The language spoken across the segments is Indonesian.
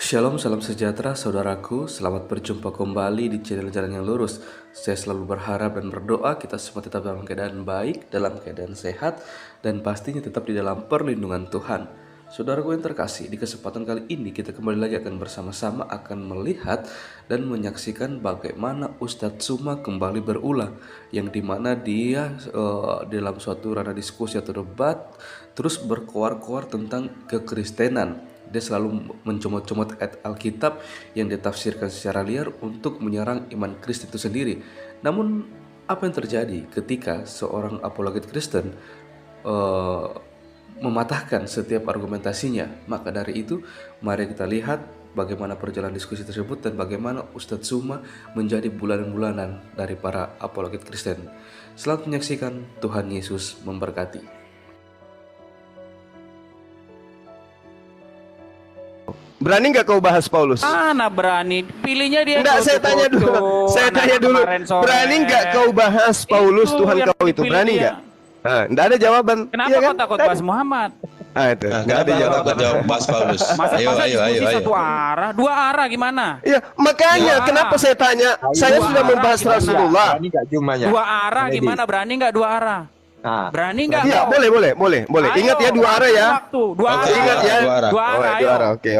Shalom, salam sejahtera saudaraku. Selamat berjumpa kembali di channel Jalan yang Lurus. Saya selalu berharap dan berdoa kita semua tetap dalam keadaan baik, dalam keadaan sehat, dan pastinya tetap di dalam perlindungan Tuhan. Saudaraku yang terkasih, di kesempatan kali ini kita kembali lagi akan bersama-sama akan melihat dan menyaksikan bagaimana Ustadz Suma kembali berulang, yang dimana dia dalam suatu ranah diskusi atau debat terus berkoar-koar tentang kekristenan. Dia selalu mencomot-comot ayat Alkitab yang ditafsirkan secara liar untuk menyerang iman Kristen itu sendiri. Namun apa yang terjadi ketika seorang apologet Kristen mematahkan setiap argumentasinya? Maka dari itu mari kita lihat bagaimana perjalanan diskusi tersebut dan bagaimana Ustadz Suma menjadi bulanan-bulanan dari para apologet Kristen. Selamat menyaksikan. Tuhan Yesus memberkati. Berani nggak kau bahas Paulus? Mana berani? Pilihnya dia. Enggak, saya tanya dulu. Saya tanya dulu. Berani nggak kau bahas Paulus Tuhan kau itu? Berani nggak? Nah, enggak ada jawaban. Kenapa iya kau kan? takut bahas Muhammad? Ah, itu. Enggak ada jawaban. Jawab bahas Paulus. Masa diskusi satu arah, dua arah gimana? Iya, makanya kenapa saya tanya? Saya sudah membahas Rasulullah. Berani nggak jumanya? Dua arah gimana? Berani nggak dua arah? Nah, Berani nggak? Iya, boleh. Ayo, Ingat ya dua arah ya. Dua arah. Ingat ya. Dua arah. Dua arah. Oke.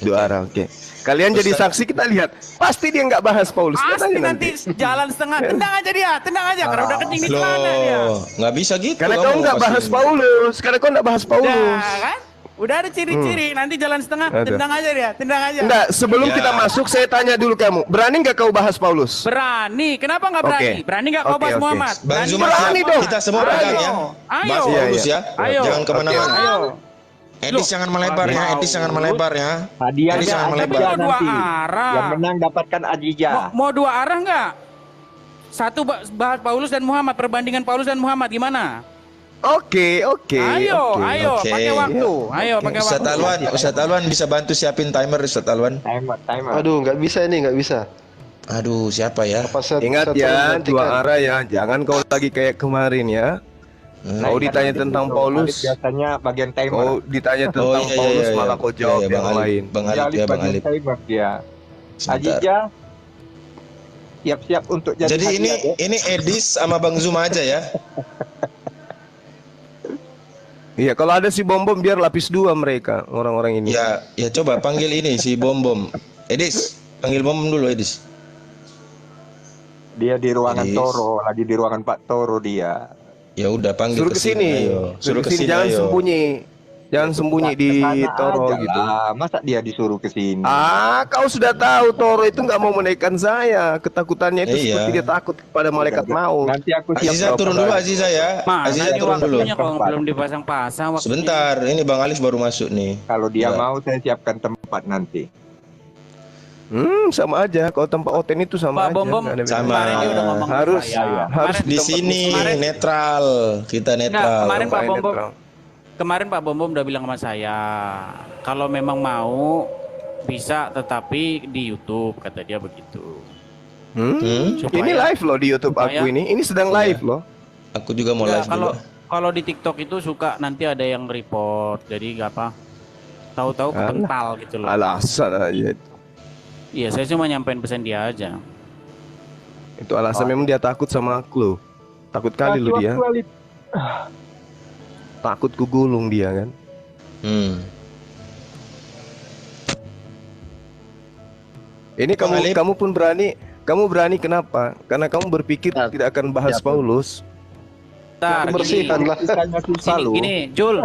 Dua arah. Oke. Kalian jadi saksi, kita lihat. Pasti dia nggak bahas Paulus. Pasti Katanya nanti jalan setengah. Tendang aja dia, tendang aja. Karena udah kencing di celana dia. Nggak bisa gitu. Karena kamu kau nggak bahas pasti. Paulus. Karena kau nggak bahas Paulus. Udah kan? Udah ada ciri-ciri. Nanti jalan setengah, Ada. tendang aja dia, tendang aja. Enggak, sebelum Ya. kita masuk saya tanya dulu kamu. Berani nggak kau bahas Paulus? Berani. Kenapa nggak berani? Oke. Berani nggak kau Oke, bahas oke. Muhammad? Bang Zuma Berani siap. dong. Kita semua Ayo. pegang ya. Ayo. Bahas Iya, Paulus iya. ya. Ayo. Jangan kemana-mana. Ayo. Edis jangan melebar ya. Edis jangan melebar ya. hadiahnya Edis jangan ada melebar. Tapi dua nanti. arah. Yang menang dapatkan Adijah. Mau dua arah nggak? Satu bahas Paulus dan Muhammad, perbandingan Paulus dan Muhammad gimana? Oke. Ayo, Oke. pakai waktu. Ayo, pakai Ustadz waktu. Ustadz Alwan bisa bantu siapin timer Ustadz Alwan. Timer. Aduh, nggak bisa ini, nggak bisa. Aduh, siapa ya? Apa Ingat ya, dua arah ya. Jangan kau lagi kayak kemarin ya. Kau ditanya tentang Paulus, Biasanya bagian timer. kau ditanya tentang iya, Paulus iya. malah kau jawab Iya, yang Bang Alip. lain. Bang Alip ya, Bang bagian Alip. timer dia. Sebentar. Adijah siap-siap untuk jadi Jadi hadiah, ya. ini Edis sama Bang Zuma aja ya. Iya, kalau ada si bom-bom biar lapis dua mereka orang-orang ini. Ya coba panggil ini si Bom Bom. Edis, panggil Bom Bom dulu Edis. Dia di ruangan Adis. Toro, lagi di ruangan Pak Toro dia. Ya udah panggil Suruh ke sini. ayo. Suruh ke sini, jangan ayo. sembunyi. Jangan sembunyi di Kesana Toro aja gitu. lah. Masa dia disuruh ke sini? Kau sudah tahu Toro itu nggak mau menaikkan saya. Ketakutannya itu Iya. seperti dia takut kepada malaikat maut. Nanti aku siap Aziza turun dulu Aziza ya. Mana Aziza ini turun dulu. waktunya kalau belum dipasang-pasang waktunya. Sebentar, ini Bang Alif baru masuk nih. Kalau dia Ya. mau saya siapkan tempat nanti. Sama aja. Kalau tempat Oten itu sama Pak aja. Bom-bom nggak ada Sama. bedanya. kemarin dia udah ngomong ke Harus, saya. harus Kemarin- Di sini kemarin- netral, kita netral. Enggak, kemarin Pak Tempatnya Bom-bom netral. Kemarin Pak Bom-bom udah bilang sama saya, kalau memang mau bisa, tetapi di YouTube, kata dia begitu. Supaya- Ini live loh di YouTube supaya- aku ini. Ini sedang live loh. Aku juga mau Enggak, live kalau dulu. kalau di TikTok itu suka nanti ada yang report, jadi nggak apa. Tahu-tahu Alah. kepental gitu loh. Alasan aja. Iya, saya cuma nyampein pesan dia aja. Itu alasan memang dia takut sama aku loh. Takut kali loh dia. Takut ku gulung dia kan. Hmm. Ini Bang Alip. kamu pun berani. Kamu berani kenapa? Karena kamu berpikir Ya. tidak akan bahas Paulus. Bentar, Kebersihan lah. Gini, Jul,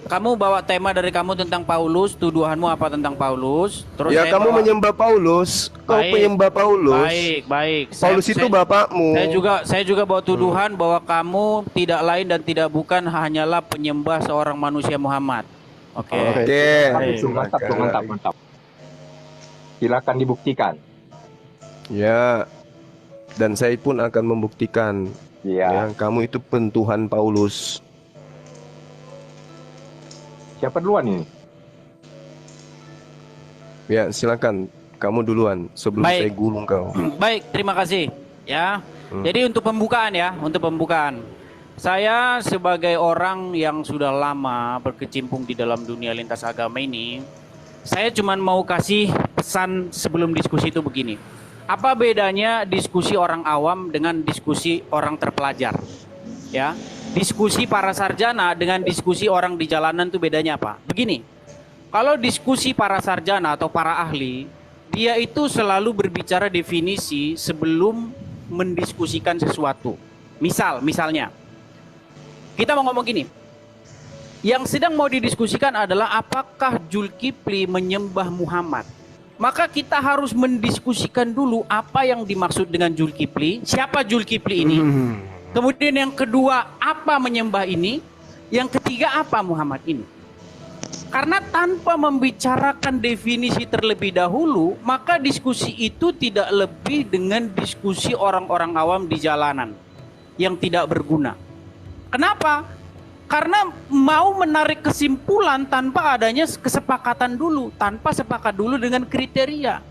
kamu bawa tema dari kamu tentang Paulus, tuduhanmu apa tentang Paulus? Terus Ya saya kamu bawa- menyembah Paulus. Kau Baik. penyembah Paulus. Baik. Paulus itu bapakmu. Saya juga bawa tuduhan bahwa kamu tidak lain dan tidak bukan hanyalah penyembah seorang manusia Muhammad. Oke. Oke. Mantap. Silakan dibuktikan. Ya. Dan saya pun akan membuktikan Iya. ya, kamu itu pentuhan Paulus. Siapa duluan ini? Ya, silakan. Kamu duluan sebelum Baik. saya gulung kau. Baik, terima kasih. Ya. Jadi untuk pembukaan ya, untuk pembukaan. Saya sebagai orang yang sudah lama berkecimpung di dalam dunia lintas agama ini, Saya cuma mau kasih pesan sebelum diskusi itu begini. Apa bedanya diskusi orang awam dengan diskusi orang terpelajar? Ya, diskusi para sarjana dengan diskusi orang di jalanan itu bedanya apa? Begini, kalau diskusi para sarjana atau para ahli, dia itu selalu berbicara definisi sebelum mendiskusikan sesuatu. Misalnya, kita mau ngomong gini, yang sedang mau didiskusikan adalah apakah Zulkifli menyembah Muhammad. Maka kita harus mendiskusikan dulu apa yang dimaksud dengan Zulkifli, siapa Zulkifli ini. Kemudian yang kedua, apa menyembah ini. Yang ketiga, apa Muhammad ini. Karena tanpa membicarakan definisi terlebih dahulu, maka diskusi itu tidak lebih dengan diskusi orang-orang awam di jalanan yang tidak berguna. Kenapa? Karena mau menarik kesimpulan tanpa adanya kesepakatan dulu, tanpa sepakat dulu dengan kriteria.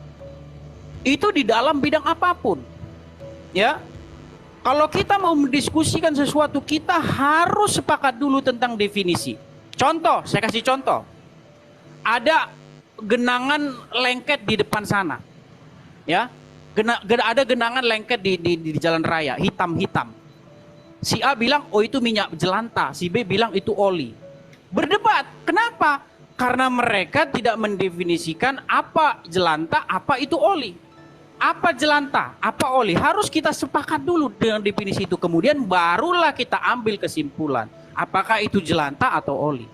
Itu di dalam bidang apapun. Ya. Kalau kita mau mendiskusikan sesuatu, kita harus sepakat dulu tentang definisi. Contoh, saya kasih contoh. Ada genangan lengket di depan sana. Ya. Ada genangan lengket di jalan raya, hitam-hitam. Si A bilang, oh itu minyak jelantah. Si B bilang itu oli. Berdebat. Kenapa? Karena mereka tidak mendefinisikan apa jelantah, apa itu oli. Apa jelantah, apa oli. Harus kita sepakat dulu dengan definisi itu. Kemudian barulah kita ambil kesimpulan. Apakah itu jelantah atau oli.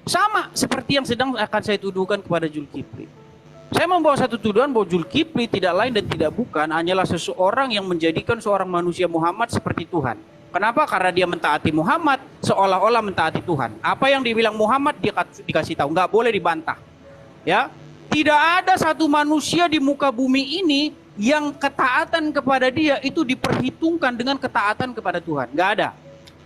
Sama seperti yang sedang akan saya tuduhkan kepada Zulkifli. Saya membawa satu tuduhan bahwa Zulkifli tidak lain dan tidak bukan hanyalah seseorang yang menjadikan seorang manusia Muhammad seperti Tuhan. Kenapa? Karena dia mentaati Muhammad seolah-olah mentaati Tuhan. Apa yang dibilang Muhammad dia dikasih tahu, nggak boleh dibantah. Ya, tidak ada satu manusia di muka bumi ini yang ketaatan kepada dia itu diperhitungkan dengan ketaatan kepada Tuhan. Nggak ada,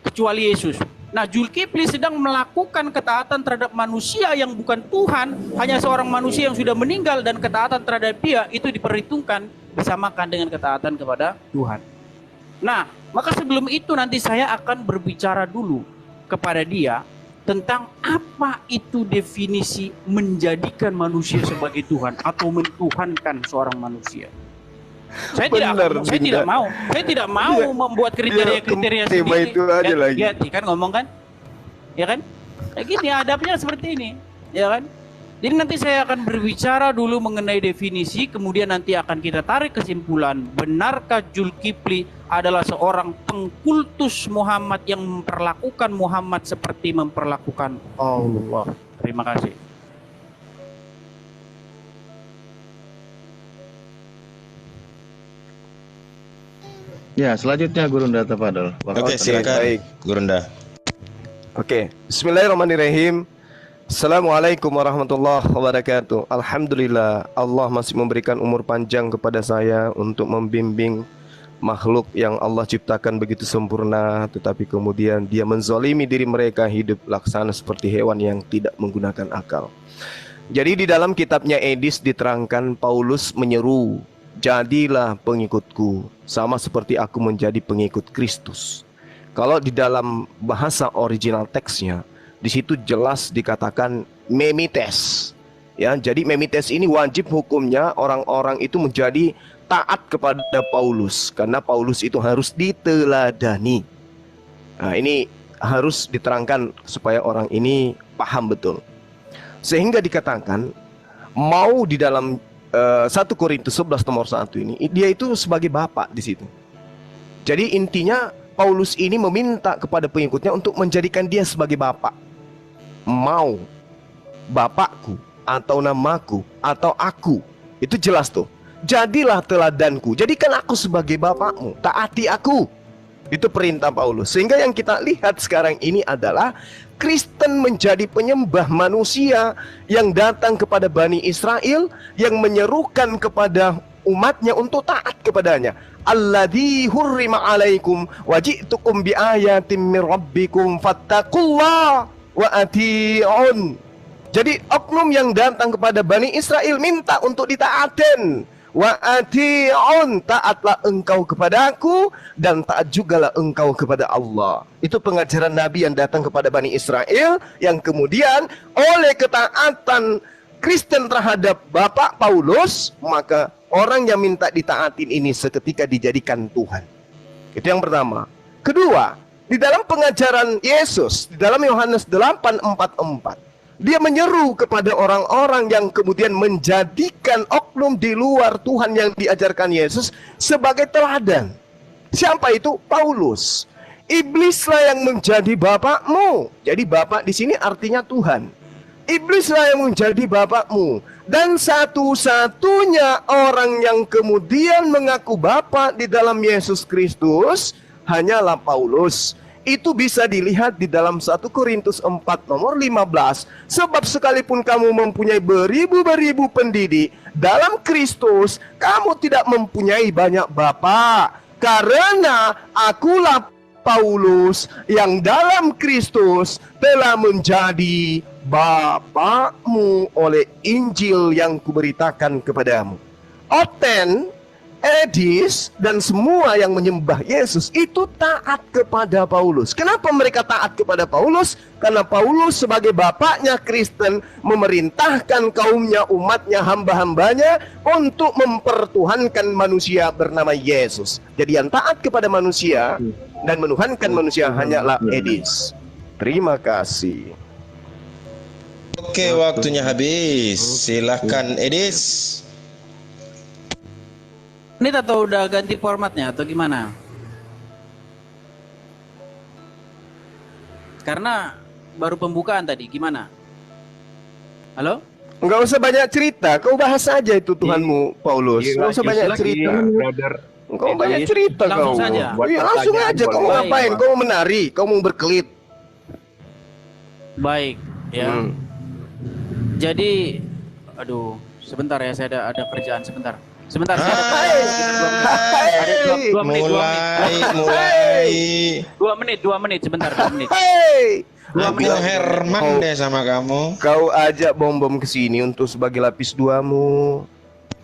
kecuali Yesus. Nah, Zulkifli sedang melakukan ketaatan terhadap manusia yang bukan Tuhan, hanya seorang manusia yang sudah meninggal, dan ketaatan terhadap dia itu diperhitungkan disamakan dengan ketaatan kepada Tuhan. Nah, maka sebelum itu nanti saya akan berbicara dulu kepada dia tentang apa itu definisi menjadikan manusia sebagai Tuhan atau mentuhankan seorang manusia. Saya tidak mau membuat kriteria-kriteria sendiri. Itu aja lagi. Ya, kan ngomong kan? Ya kan? Kayak gini adabnya seperti ini, ya kan? Jadi nanti saya akan berbicara dulu mengenai definisi, kemudian nanti akan kita tarik kesimpulan, benarkah Zulkifli adalah seorang pengkultus Muhammad yang memperlakukan Muhammad seperti memperlakukan Allah. Terima kasih. Ya, selanjutnya Gurunda Tafadhol. Oke, silakan. Baik, Gurunda. Oke, bismillahirrahmanirrahim. Assalamualaikum warahmatullahi wabarakatuh. Alhamdulillah, Allah masih memberikan umur panjang kepada saya untuk membimbing makhluk yang Allah ciptakan begitu sempurna, tetapi kemudian dia menzalimi diri mereka hidup laksana seperti hewan yang tidak menggunakan akal. Jadi di dalam kitabnya Edis diterangkan Paulus menyeru, jadilah pengikutku sama seperti aku menjadi pengikut Kristus. Kalau di dalam bahasa original teksnya, di situ jelas dikatakan memites. Ya, jadi memites ini wajib hukumnya orang-orang itu menjadi taat kepada Paulus, karena Paulus itu harus diteladani. Nah, ini harus diterangkan supaya orang ini paham betul. Sehingga dikatakan mau di dalam 1 Korintus 11 nomor 1 ini, dia itu sebagai bapak di situ. Jadi intinya Paulus ini meminta kepada pengikutnya untuk menjadikan dia sebagai bapak. Mau bapakku atau namaku atau aku, itu jelas tuh. Jadilah teladanku, jadikan aku sebagai bapakmu, taati aku. Itu perintah Paulus. Sehingga yang kita lihat sekarang ini adalah Kristen menjadi penyembah manusia yang datang kepada Bani Israel, yang menyerukan kepada umatnya untuk taat kepadanya. Alladzi hurrima alaikum waji'tukum biayatin min rabbikum fattaqullaha wa ati'un. Jadi oknum yang datang kepada Bani Israel minta untuk ditaatin. Wa ati'un, taatlah engkau kepada aku dan taat jugalah engkau kepada Allah. Itu pengajaran Nabi yang datang kepada Bani Israel, yang kemudian oleh ketaatan Kristen terhadap Bapak Paulus, maka orang yang minta ditaatin ini seketika dijadikan Tuhan. Itu yang pertama. Kedua, di dalam pengajaran Yesus, di dalam Yohanes 8:44, dia menyeru kepada orang-orang yang kemudian menjadikan oknum di luar Tuhan yang diajarkan Yesus sebagai teladan. Siapa itu? Paulus. Iblislah yang menjadi bapakmu. Jadi bapak di sini artinya Tuhan. Iblislah yang menjadi bapakmu. Dan satu-satunya orang yang kemudian mengaku bapak di dalam Yesus Kristus hanyalah Paulus. Itu bisa dilihat di dalam 1 Korintus 4 nomor 15. Sebab sekalipun kamu mempunyai beribu-beribu pendidik, dalam Kristus kamu tidak mempunyai banyak bapa. Karena akulah Paulus yang dalam Kristus telah menjadi bapakmu oleh Injil yang kuberitakan kepadamu. Oten, Edis, dan semua yang menyembah Yesus itu taat kepada Paulus. Kenapa mereka taat kepada Paulus? Karena Paulus sebagai bapaknya Kristen memerintahkan kaumnya, umatnya, hamba-hambanya untuk mempertuhankan manusia bernama Yesus. Jadi yang taat kepada manusia dan menuhankan manusia hanyalah Edis. Terima kasih. Oke, waktunya habis. Silahkan Edis. Ini atau udah ganti formatnya atau gimana? Karena baru pembukaan tadi, gimana? Halo? Enggak usah banyak cerita, kau bahas saja itu Tuhanmu, Paulus. Enggak usah banyak cerita. Kau banyak cerita kau. Langsung saja. Iya, langsung aja. Kau mau ngapain? Kau mau menari? Kau mau berkelit? Baik, ya. Jadi, aduh, sebentar ya, saya ada kerjaan sebentar. Sebentar, saya ada dua menit. Mulai. 2 menit, sebentar, 2 menit. Aku Herman deh sama kamu. Kau ajak bom-bom ke sini untuk sebagai lapis duamu.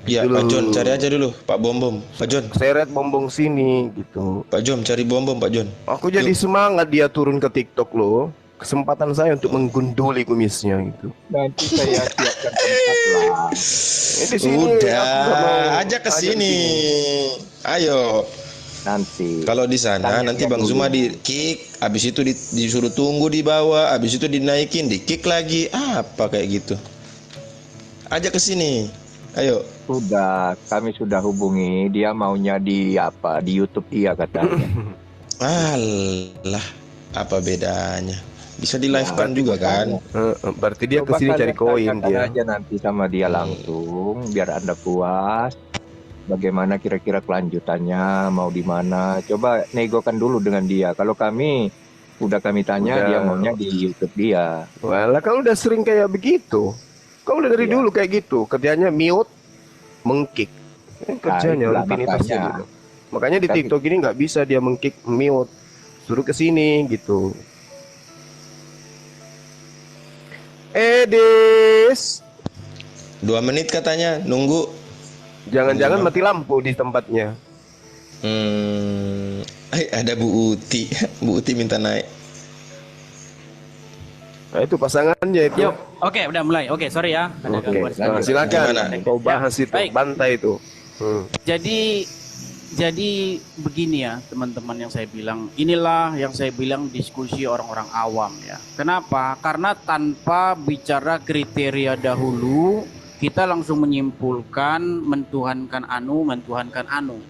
Ya, Dulu. Pak John, cari aja dulu Pak Bom-bom. Pak John. Seret bom-bom sini gitu. Pak John, cari bom-bom Pak John. Aku jadi semangat dia turun ke TikTok loh. Kesempatan saya untuk menggunduli kumisnya gitu. Nanti saya siapkan tempat lah. Di sini, udah, ajak ke sini. Ayo. Nanti. Kalau di sana nanti Bang Zuma di kick, habis itu disuruh tunggu di bawah, habis itu dinaikin, di kick lagi. Apa kayak gitu? Ajak ke sini. Ayo. Kami sudah hubungi. Dia maunya di apa? Di YouTube dia katanya. Alah, apa bedanya? Bisa di live kan juga kan? Berarti dia kesini cari koin dia. Aja nanti sama dia langsung, biar Anda puas. Bagaimana kira-kira kelanjutannya, mau di mana? Coba negokan dulu dengan dia. Kalau kami kami tanya, dia maunya di YouTube dia. Walah, kalau udah sering kayak begitu. Kau udah dari dulu kayak gitu. Kerjanya mute, mengkick. Kerjanya rutinitasnya gitu. Makanya di TikTok ini nggak bisa dia mengkick, mute. Suruh ke sini gitu. Edis, 2 menit katanya, nunggu. jangan-jangan mati lampu di tempatnya. Ada Bu Uti. Bu Uti minta naik. Nah itu pasangannya itu. Yuk, oke, udah mulai. Oke, sorry ya. Ada gangguan. Nah, silakan. Gimana? Kau bahas itu, Baik. bantai itu. Jadi begini ya teman-teman yang saya bilang, inilah yang saya bilang diskusi orang-orang awam ya. Kenapa? Karena tanpa bicara kriteria dahulu, kita langsung menyimpulkan mentuhankan anu.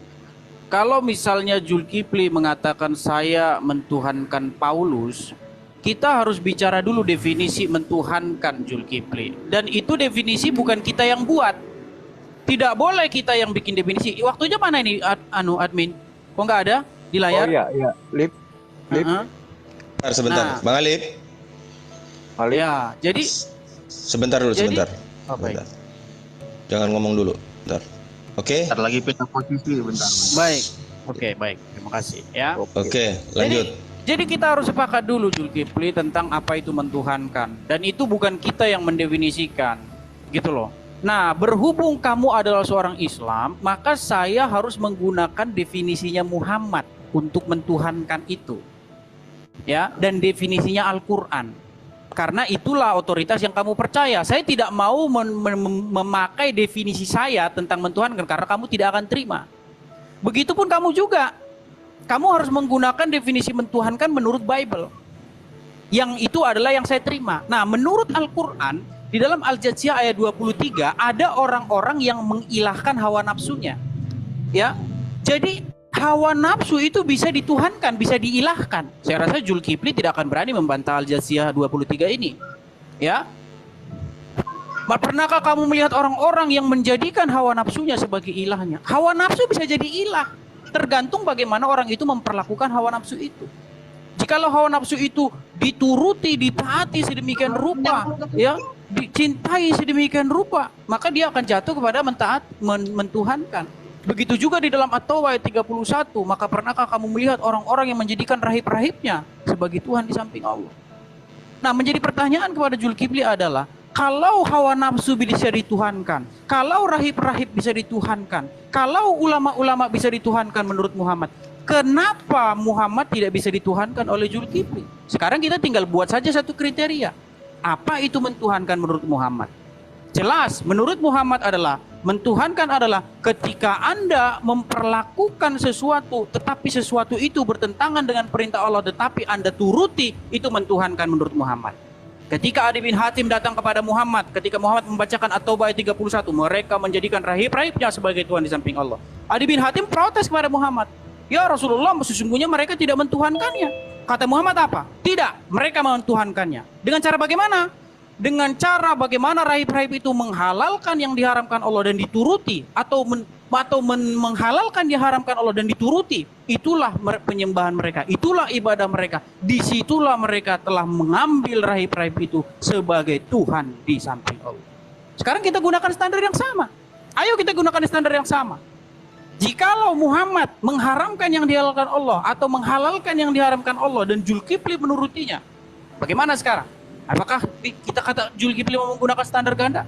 Kalau misalnya Zulkifli mengatakan saya mentuhankan Paulus, kita harus bicara dulu definisi mentuhankan Zulkifli. Dan itu definisi bukan kita yang buat. Tidak boleh kita yang bikin definisi. Waktunya mana ini admin? Kok nggak ada di layar? Oh iya, Lip. Sebentar, Nah. Bang Alip. Ya, jadi Sebentar dulu, sebentar. baik. Jangan ngomong dulu, bentar. Oke? Lagi peta posisi bentar. Baik. Oke, baik. Terima kasih ya. Oke, lanjut. Jadi kita harus sepakat dulu Zulkifli tentang apa itu mentuhankan, dan itu bukan kita yang mendefinisikan. Gitu loh. Nah, berhubung kamu adalah seorang Islam, maka saya harus menggunakan definisinya Muhammad untuk mentuhankan itu. Ya, dan definisinya Al-Qur'an. Karena itulah otoritas yang kamu percaya. Saya tidak mau memakai definisi saya tentang mentuhankan karena kamu tidak akan terima. Begitupun kamu juga. Kamu harus menggunakan definisi mentuhankan menurut Bible. Yang itu adalah yang saya terima. Nah, menurut Al-Quran, di dalam Al-Jathiyah ayat 23, ada orang-orang yang mengilahkan hawa nafsunya. Ya, jadi hawa nafsu itu bisa dituhankan, bisa diilahkan. Saya rasa Zulkifli tidak akan berani membantah Al-Jathiyah 23 ini. Ya. Pernahkah kamu melihat orang-orang yang menjadikan hawa nafsunya sebagai ilahnya? Hawa nafsu bisa jadi ilah. Tergantung bagaimana orang itu memperlakukan hawa nafsu itu. Jikalau hawa nafsu itu dituruti, ditaati sedemikian rupa, ya, dicintai sedemikian rupa, maka dia akan jatuh kepada mentuhankan. Begitu juga di dalam At-Taubah ayat 31, maka pernahkah kamu melihat orang-orang yang menjadikan rahib-rahibnya sebagai Tuhan di samping Allah? Nah, menjadi pertanyaan kepada Zulkifli adalah, kalau hawa nafsu bisa dituhankan, kalau rahib-rahib bisa dituhankan, kalau ulama-ulama bisa dituhankan menurut Muhammad, kenapa Muhammad tidak bisa dituhankan oleh Zulkifli? Sekarang kita tinggal buat saja satu kriteria. Apa itu mentuhankan menurut Muhammad? Jelas, menurut Muhammad adalah mentuhankan adalah ketika Anda memperlakukan sesuatu, tetapi sesuatu itu bertentangan dengan perintah Allah, tetapi Anda turuti, itu mentuhankan menurut Muhammad. Ketika Adi bin Hatim datang kepada Muhammad, ketika Muhammad membacakan At-Taubah ayat 31, mereka menjadikan rahib-rahibnya sebagai Tuhan di samping Allah. Adi bin Hatim protes kepada Muhammad, ya Rasulullah, sesungguhnya mereka tidak mentuhankannya. Kata Muhammad apa? Tidak, mereka mentuhankannya. Dengan cara bagaimana? Dengan cara bagaimana rahib-rahib itu menghalalkan yang diharamkan Allah dan dituruti, atau menghalalkan diharamkan Allah dan dituruti, itulah penyembahan mereka, itulah ibadah mereka. Disitulah mereka telah mengambil rahib-rahib itu sebagai Tuhan di samping Allah. Sekarang kita gunakan standar yang sama. Ayo kita gunakan standar yang sama. Jikalau Muhammad mengharamkan yang dihalalkan Allah atau menghalalkan yang diharamkan Allah dan Zulkifli menurutinya, bagaimana sekarang? Apakah kita kata Zulkifli menggunakan standar ganda?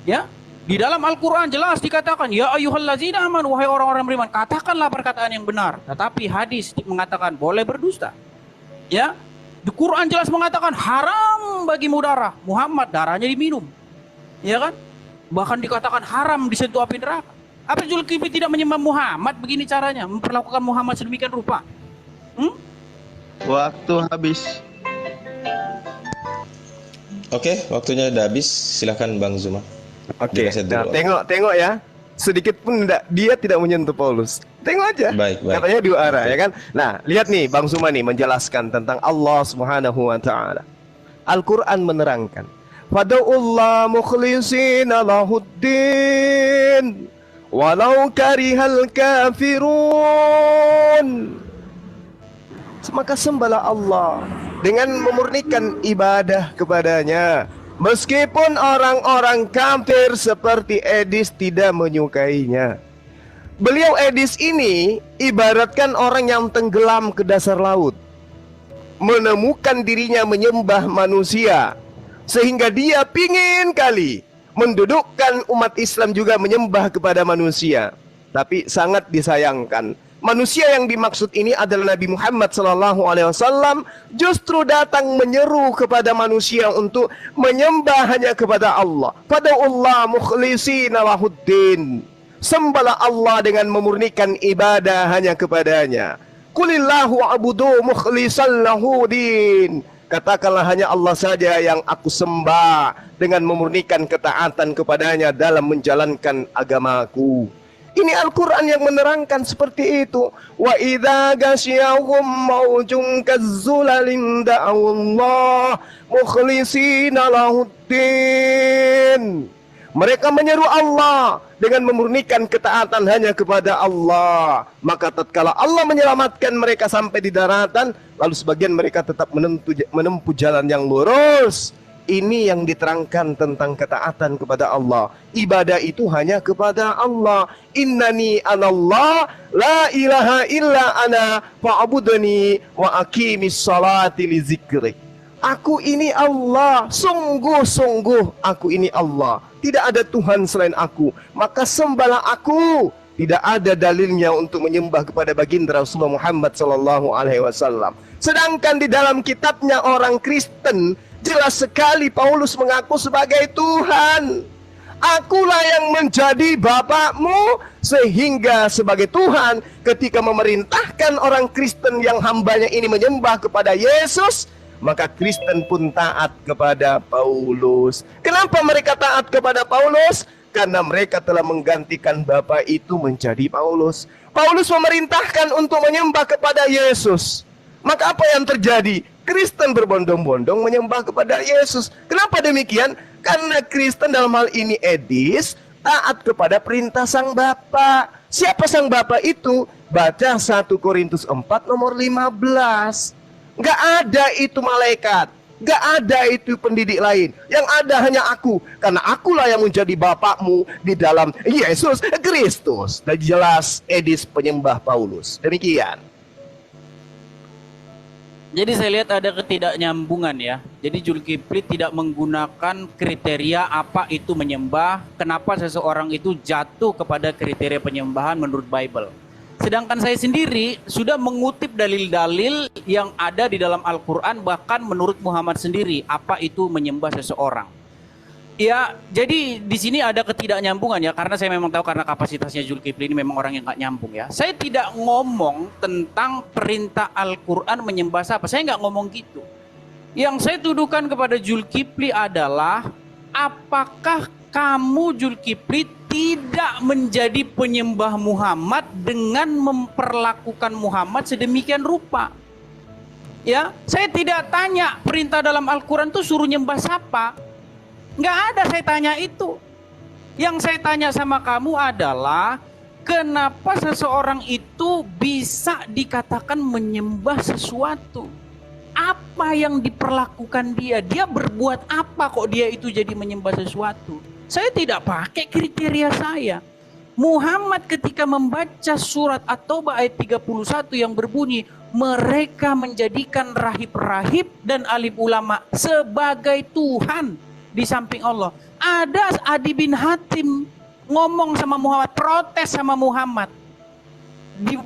Ya, di dalam Al-Quran jelas dikatakan, ya ayyuhallazina amanu, wahai orang-orang beriman, katakanlah perkataan yang benar. Tetapi hadis mengatakan boleh berdusta. Ya, di Quran jelas mengatakan haram bagimu darah. Muhammad darahnya diminum. Ya kan? Bahkan dikatakan haram disentuh api neraka. Apa Zulkifli tidak menyembah Muhammad begini caranya, memperlakukan Muhammad sedemikian rupa? Waktu habis. Oke, waktunya udah habis. Silakan Bang Zuma. Oke, nah, tengok ya. Sedikit pun dia tidak menyentuh Paulus. Tengok aja. Baik. Katanya dua arah, ya kan? Nah, lihat nih Bang Zuma nih menjelaskan tentang Allah Subhanahu wa taala. Al-Qur'an menerangkan, "Fad'ullah mukhlishina lahuddin walau karihal kafirun." Maka sembahlah Allah dengan memurnikan ibadah kepadanya, meskipun orang-orang kafir seperti Edis tidak menyukainya. Beliau Edis ini ibaratkan orang yang tenggelam ke dasar laut, menemukan dirinya menyembah manusia, sehingga dia pingin kali mendudukkan umat Islam juga menyembah kepada manusia. Tapi sangat disayangkan, manusia yang dimaksud ini adalah Nabi Muhammad SAW, justru datang menyeru kepada manusia untuk menyembah hanya kepada Allah. Fad'ullah mukhlishina lahuddin. Sembahlah Allah dengan memurnikan ibadah hanya kepadanya. Qulillahu a'budu mukhlishan lahuddin. Katakanlah hanya Allah saja yang aku sembah dengan memurnikan ketaatan kepadanya dalam menjalankan agamaku. Ini Al-Quran yang menerangkan seperti itu. Wa idza ghasyahum maujun kazzulalin da'awallah mukhlishina lahuddin. Mereka menyeru Allah dengan memurnikan ketaatan hanya kepada Allah. Maka tatkala Allah menyelamatkan mereka sampai di daratan, lalu sebagian mereka tetap menempuh jalan yang lurus. Ini yang diterangkan tentang ketaatan kepada Allah. Ibadah itu hanya kepada Allah. Innani anallah la ilaha illa ana fa'budni wa aqimis salati li zikri. Aku ini Allah, sungguh-sungguh aku ini Allah. Tidak ada Tuhan selain aku, maka sembahlah aku. Tidak ada dalilnya untuk menyembah kepada baginda Rasulullah Muhammad SAW. Sedangkan di dalam kitabnya orang Kristen Jelas sekali Paulus mengaku sebagai Tuhan. Akulah yang menjadi bapakmu, sehingga sebagai Tuhan ketika memerintahkan orang Kristen yang hambanya ini menyembah kepada Yesus, maka Kristen pun taat kepada Paulus. Kenapa mereka taat kepada Paulus? Karena mereka telah menggantikan bapa itu menjadi Paulus. Paulus memerintahkan untuk menyembah kepada Yesus. Maka apa yang terjadi? Kristen berbondong-bondong menyembah kepada Yesus. Kenapa demikian? Karena Kristen dalam hal ini Edis taat kepada perintah sang bapa. Siapa sang bapa itu? Baca 1 Korintus 4 nomor 15. Gak ada itu malaikat, gak ada itu pendidik lain. Yang ada hanya aku, karena akulah yang menjadi bapakmu di dalam Yesus Kristus. Dan jelas Edis penyembah Paulus. Demikian. Jadi saya lihat ada ketidaknyambungan ya. Jadi Zulkifli tidak menggunakan kriteria apa itu menyembah, kenapa seseorang itu jatuh kepada kriteria penyembahan menurut Bible. Sedangkan saya sendiri sudah mengutip dalil-dalil yang ada di dalam Al-Quran, bahkan menurut Muhammad sendiri apa itu menyembah seseorang. Ya, jadi di sini ada ketidaknyambungan ya, karena saya memang tahu karena kapasitasnya Zulkifli ini memang orang yang nggak nyambung ya. Saya tidak ngomong tentang perintah Al-Quran menyembah siapa, saya nggak ngomong gitu. Yang saya tuduhkan kepada Zulkifli adalah, apakah kamu Zulkifli tidak menjadi penyembah Muhammad dengan memperlakukan Muhammad sedemikian rupa? Ya, saya tidak tanya perintah dalam Al-Quran tuh suruh nyembah siapa. Nggak ada saya tanya itu. Yang saya tanya sama kamu adalah, kenapa seseorang itu bisa dikatakan menyembah sesuatu? Apa yang diperlakukan dia? Dia berbuat apa kok dia itu jadi menyembah sesuatu? Saya tidak pakai kriteria saya. Muhammad ketika membaca surat At-Taubah ayat 31 yang berbunyi, mereka menjadikan rahib-rahib dan alim ulama sebagai Tuhan di samping Allah. Ada Adi bin Hatim ngomong sama Muhammad, protes sama Muhammad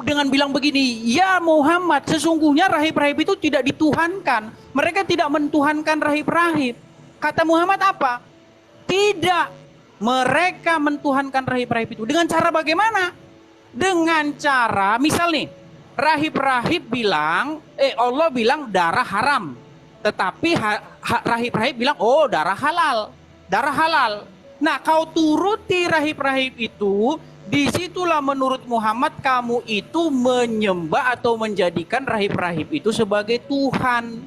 dengan bilang begini, ya Muhammad, sesungguhnya rahib-rahib itu tidak dituhankan. Mereka tidak mentuhankan rahib-rahib. Kata Muhammad apa? Tidak, mereka mentuhankan rahib-rahib itu. Dengan cara bagaimana? Dengan cara, misal nih, rahib-rahib bilang, Allah bilang darah haram. Tetapi rahib-rahib bilang, oh darah halal, darah halal. Nah, kau turuti rahib-rahib itu, disitulah menurut Muhammad kamu itu menyembah atau menjadikan rahib-rahib itu sebagai Tuhan.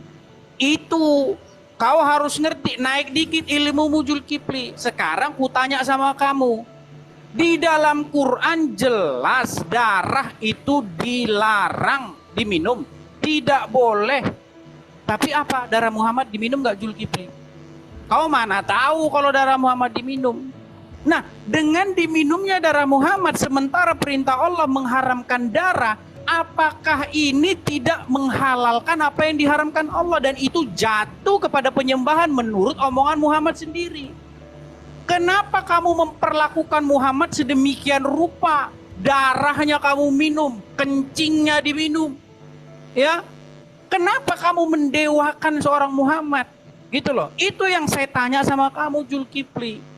Itu kau harus ngerti, naik dikit ilmu Zulkifli. Sekarang ku tanya sama kamu, di dalam Quran jelas darah itu dilarang diminum, tidak boleh. Tapi apa? Darah Muhammad diminum gak Zulkifli? Kau mana tahu kalau darah Muhammad diminum? Nah, dengan diminumnya darah Muhammad sementara perintah Allah mengharamkan darah, apakah ini tidak menghalalkan apa yang diharamkan Allah? Dan itu jatuh kepada penyembahan menurut omongan Muhammad sendiri. Kenapa kamu memperlakukan Muhammad sedemikian rupa? Darahnya kamu minum, kencingnya diminum. Ya, kenapa kamu mendewakan seorang Muhammad? Gitu loh. Itu yang saya tanya sama kamu Zulkifli.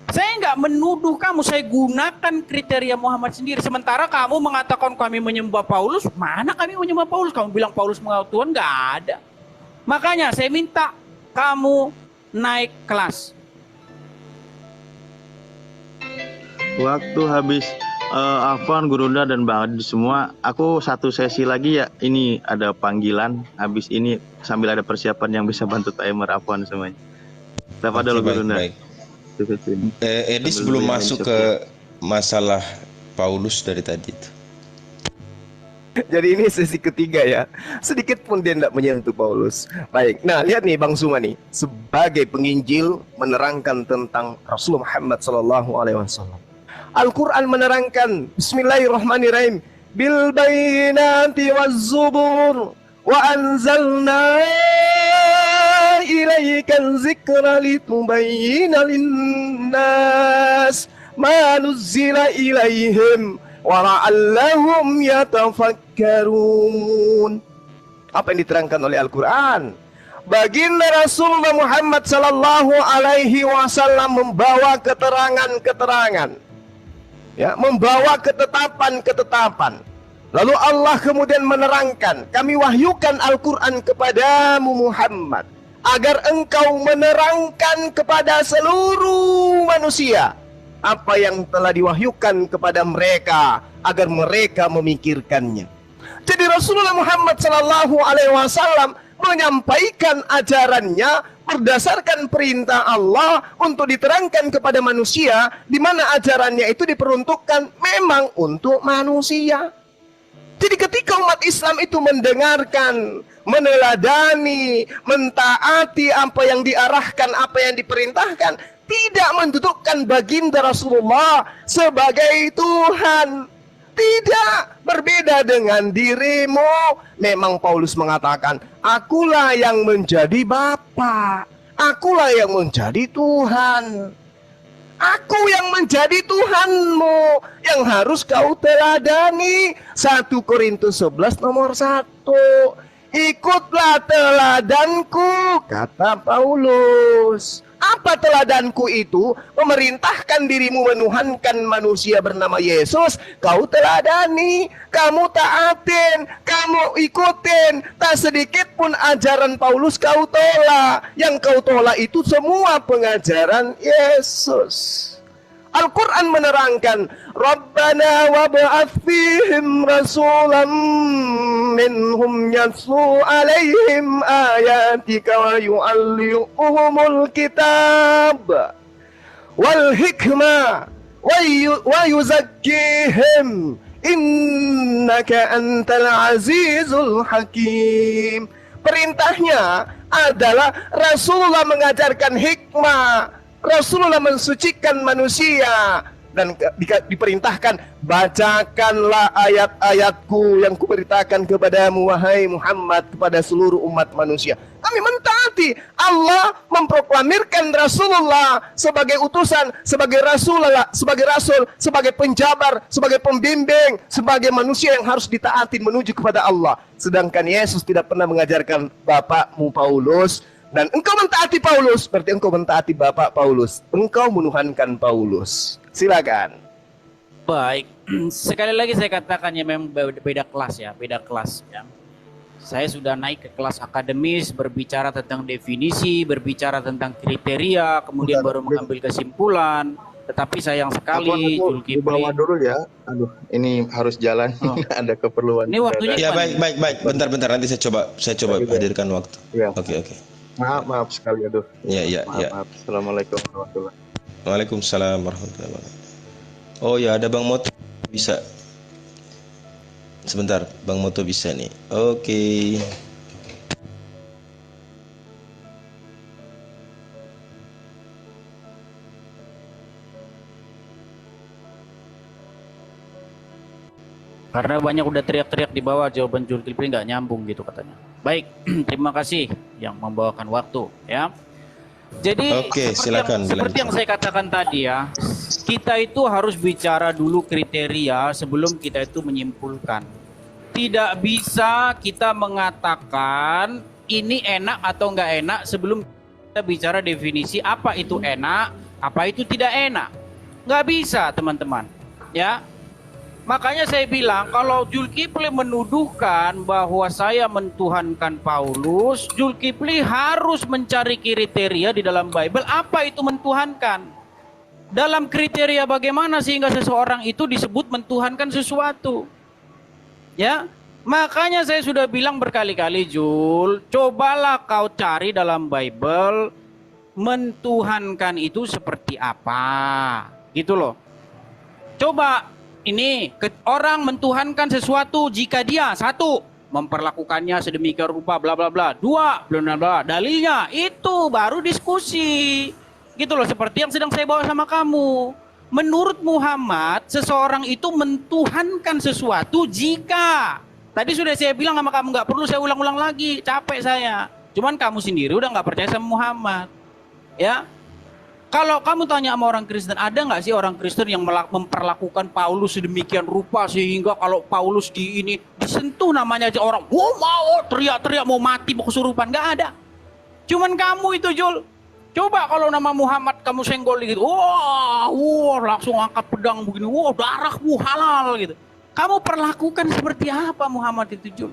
Saya nggak menuduh kamu, saya gunakan kriteria Muhammad sendiri. Sementara kamu mengatakan kami menyembah Paulus, mana kami menyembah Paulus? Kamu bilang Paulus mengaku Tuhan, nggak ada. Makanya saya minta kamu naik kelas. Waktu habis Afwan, Gurunda dan Bang Adi semua, aku satu sesi lagi ya. Ini ada panggilan. Habis ini sambil ada persiapan yang bisa bantu timer Afwan semuanya. Tetap ada loh Gurunda. Edis belum masuk ke masalah Paulus dari tadi itu. Jadi ini sesi ketiga ya. Sedikit pun dia tidak menyentuh Paulus. Baik, nah lihat nih Bang Zuma nih, sebagai penginjil menerangkan tentang Rasulullah Muhammad SAW. Al-Quran menerangkan, Bismillahirrahmanirrahim, bil bayyinati waz zubur wa anzalna ilaikal zikra litubayyina linnas ma nuzzila ilaihim wa la'allahum yatafakkarun. Apa yang diterangkan oleh Al-Quran? baginda Rasulullah Muhammad sallallahu alaihi wasallam membawa keterangan-keterangan, ya, membawa ketetapan-ketetapan. Lalu Allah kemudian menerangkan, kami wahyukan Al-Quran kepadamu Muhammad, agar engkau menerangkan kepada seluruh manusia apa yang telah diwahyukan kepada mereka, agar mereka memikirkannya. Jadi Rasulullah Muhammad sallallahu alaihi wasallam menyampaikan ajarannya berdasarkan perintah Allah untuk diterangkan kepada manusia, di mana ajarannya itu diperuntukkan memang untuk manusia. Jadi ketika umat Islam itu mendengarkan, meneladani, mentaati apa yang diarahkan, apa yang diperintahkan, tidak mendudukkan baginda Rasulullah sebagai Tuhan. Tidak, berbeda dengan dirimu. Memang Paulus mengatakan, akulah yang menjadi Bapa, akulah yang menjadi Tuhan. Aku yang menjadi Tuhanmu, yang harus kau teladani. 1 Korintus 11 nomor 1. Ikutlah teladanku, kata Paulus. Apa teladanku itu? Memerintahkan dirimu menuhankan manusia bernama Yesus. Kau teladani, kamu taatin, kamu ikutin. Tak sedikit pun ajaran Paulus kau tolak. Yang kau tolak itu semua pengajaran Yesus. Al-Quran menerangkan, Rabbana wab'ath fihim rasulam minhum yatlu alaihim ayatika wa yu'allimuhumul kitab wal hikmah wa yuzakkihim innaka antal azizul hakim. Perintahnya adalah Rasulullah mengajarkan hikmah, Rasulullah mensucikan manusia, dan diperintahkan, bacakanlah ayat-ayatku yang kuberitakan kepadamu wahai Muhammad kepada seluruh umat manusia. Kami mentaati. Allah memproklamirkan Rasulullah sebagai utusan, sebagai Rasulullah, sebagai Rasul, sebagai penjabar, sebagai pembimbing, sebagai manusia yang harus ditaatin menuju kepada Allah. Sedangkan Yesus tidak pernah mengajarkan bapakmu Paulus, dan engkau mentaati Paulus, berarti engkau mentaati Bapak Paulus. Engkau menuhankan Paulus. Silakan. Baik, sekali lagi saya katakan ya, memang beda kelas ya, beda kelas ya. Saya sudah naik ke kelas akademis, berbicara tentang definisi, berbicara tentang kriteria, kemudian baru mengambil kesimpulan. Tetapi sayang sekali, Zulkifli bawa dulu ya. Aduh, ini harus jalan. Ada keperluan. Ini waktunya. Ya baik. Bentar. Nanti saya coba hadirkan waktu. Ya. Oke. Maaf sekali, aduh. Ya. Maaf. Assalamualaikum warahmatullahi wabarakatuh. Waalaikumsalam warahmatullahi wabarakatuh. Oh ya, ada Bang Moto bisa. Sebentar, Bang Moto bisa nih. Oke. Karena banyak udah teriak-teriak di bawah, jawaban Zulkifli nggak nyambung gitu katanya. Baik, terima kasih yang membawakan waktu ya. Jadi Oke, silakan. Seperti yang saya katakan tadi ya, kita itu harus bicara dulu kriteria sebelum kita itu menyimpulkan. Tidak bisa kita mengatakan ini enak atau nggak enak sebelum kita bicara definisi apa itu enak, apa itu tidak enak. Nggak bisa teman-teman ya. Makanya saya bilang, kalau Zulkifli menuduhkan bahwa saya mentuhankan Paulus, Zulkifli harus mencari kriteria di dalam Bible apa itu mentuhankan. Dalam kriteria bagaimana sehingga seseorang itu disebut mentuhankan sesuatu. Ya, makanya saya sudah bilang berkali-kali, Jul, cobalah kau cari dalam Bible mentuhankan itu seperti apa. Gitu loh. Coba. Ini orang mentuhankan sesuatu jika dia satu memperlakukannya sedemikian rupa bla bla bla, dua bla bla bla, dalilnya itu baru diskusi gitu loh, seperti yang sedang saya bawa sama kamu. Menurut Muhammad seseorang itu mentuhankan sesuatu jika, tadi sudah saya bilang sama kamu, nggak perlu saya ulang-ulang lagi, capek saya. Cuman kamu sendiri udah nggak percaya sama Muhammad ya. Kalau kamu tanya sama orang Kristen, ada nggak sih orang Kristen yang memperlakukan Paulus sedemikian rupa sehingga kalau Paulus disentuh namanya aja orang, mau teriak-teriak mau mati, mau kesurupan? Nggak ada. Cuman kamu itu Jul. Coba kalau nama Muhammad kamu senggol gitu. Wah, langsung angkat pedang begini. Wah, darah halal gitu. Kamu perlakukan seperti apa Muhammad itu Jul?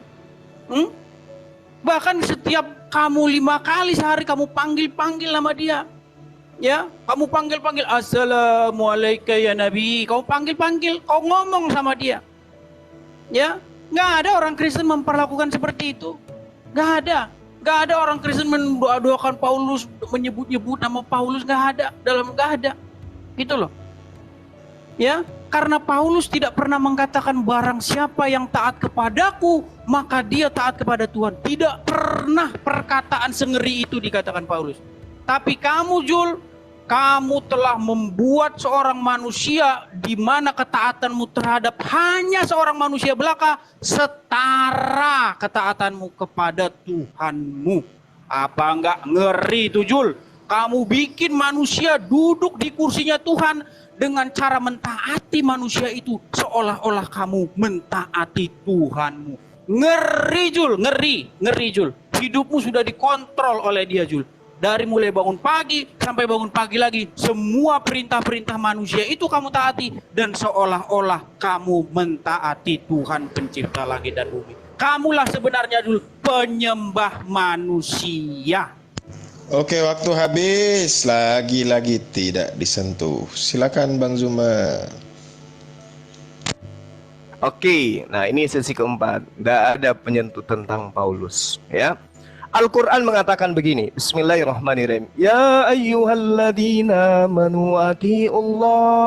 Bahkan setiap kamu 5 kali sehari kamu panggil nama dia. Ya, kamu panggil Assalamualaikum ya Nabi. Kau panggil, kau ngomong sama dia. Ya, nggak ada orang Kristen memperlakukan seperti itu. Nggak ada orang Kristen mendoakan Paulus, menyebut-nyebut nama Paulus, nggak ada. Gitu loh. Ya, karena Paulus tidak pernah mengatakan barang siapa yang taat kepadaku, maka dia taat kepada Tuhan. Tidak pernah perkataan sengeri itu dikatakan Paulus. Tapi kamu Jul, kamu telah membuat seorang manusia di mana ketaatanmu terhadap hanya seorang manusia belaka setara ketaatanmu kepada Tuhanmu. Apa enggak ngeri itu Jul? Kamu bikin manusia duduk di kursinya Tuhan dengan cara mentaati manusia itu seolah-olah kamu mentaati Tuhanmu. Ngeri Jul, ngeri Jul. Hidupmu sudah dikontrol oleh dia Jul. Dari mulai bangun pagi sampai bangun pagi lagi, semua perintah-perintah manusia itu kamu taati dan seolah-olah kamu mentaati Tuhan pencipta langit dan bumi. Kamulah sebenarnya dulu penyembah manusia. Oke, waktu habis. Lagi-lagi tidak disentuh. Silakan Bang Zuma. Oke, nah ini sesi keempat. Tidak ada penyentuh tentang Paulus, ya. Al-Quran mengatakan begini, Bismillahirrahmanirrahim. Ya ayyuhalladzina amanu ati'ullah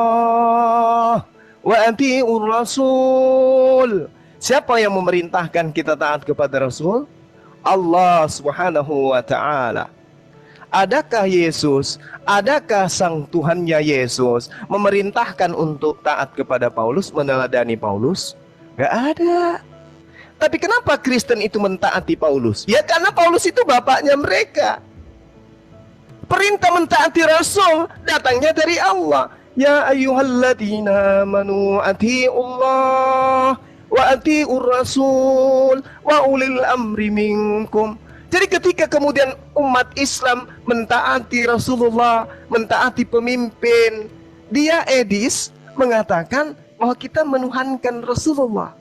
wa ati'ur rasul. Siapa yang memerintahkan kita taat kepada Rasul? Allah subhanahu wa ta'ala. Adakah Yesus, adakah sang Tuhannya Yesus memerintahkan untuk taat kepada Paulus, meneladani Paulus? Gak ada. Tapi kenapa Kristen itu mentaati Paulus? Ya karena Paulus itu bapaknya mereka. Perintah mentaati Rasul datangnya dari Allah. Ya ayyuhalladzina amanu ati'ullah wa ati'ur rasul wa ulil amri minkum. Jadi ketika kemudian umat Islam mentaati Rasulullah, mentaati pemimpin, dia Edis mengatakan bahwa kita menuhankan Rasulullah.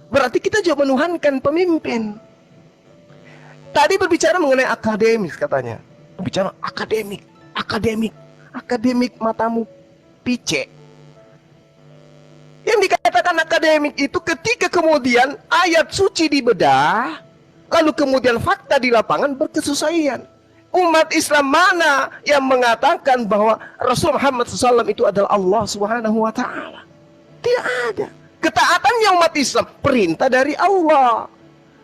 Berarti kita juga menuhankan pemimpin. Tadi berbicara mengenai akademis katanya. Berbicara akademik matamu pice. Yang dikatakan akademik itu ketika kemudian ayat suci dibedah, lalu kemudian fakta di lapangan berkesesuaian. Umat Islam mana yang mengatakan bahwa Rasul Muhammad SAW itu adalah Allah Subhanahu wa Ta'ala? Tidak ada. Ketaatannya umat Islam perintah dari Allah.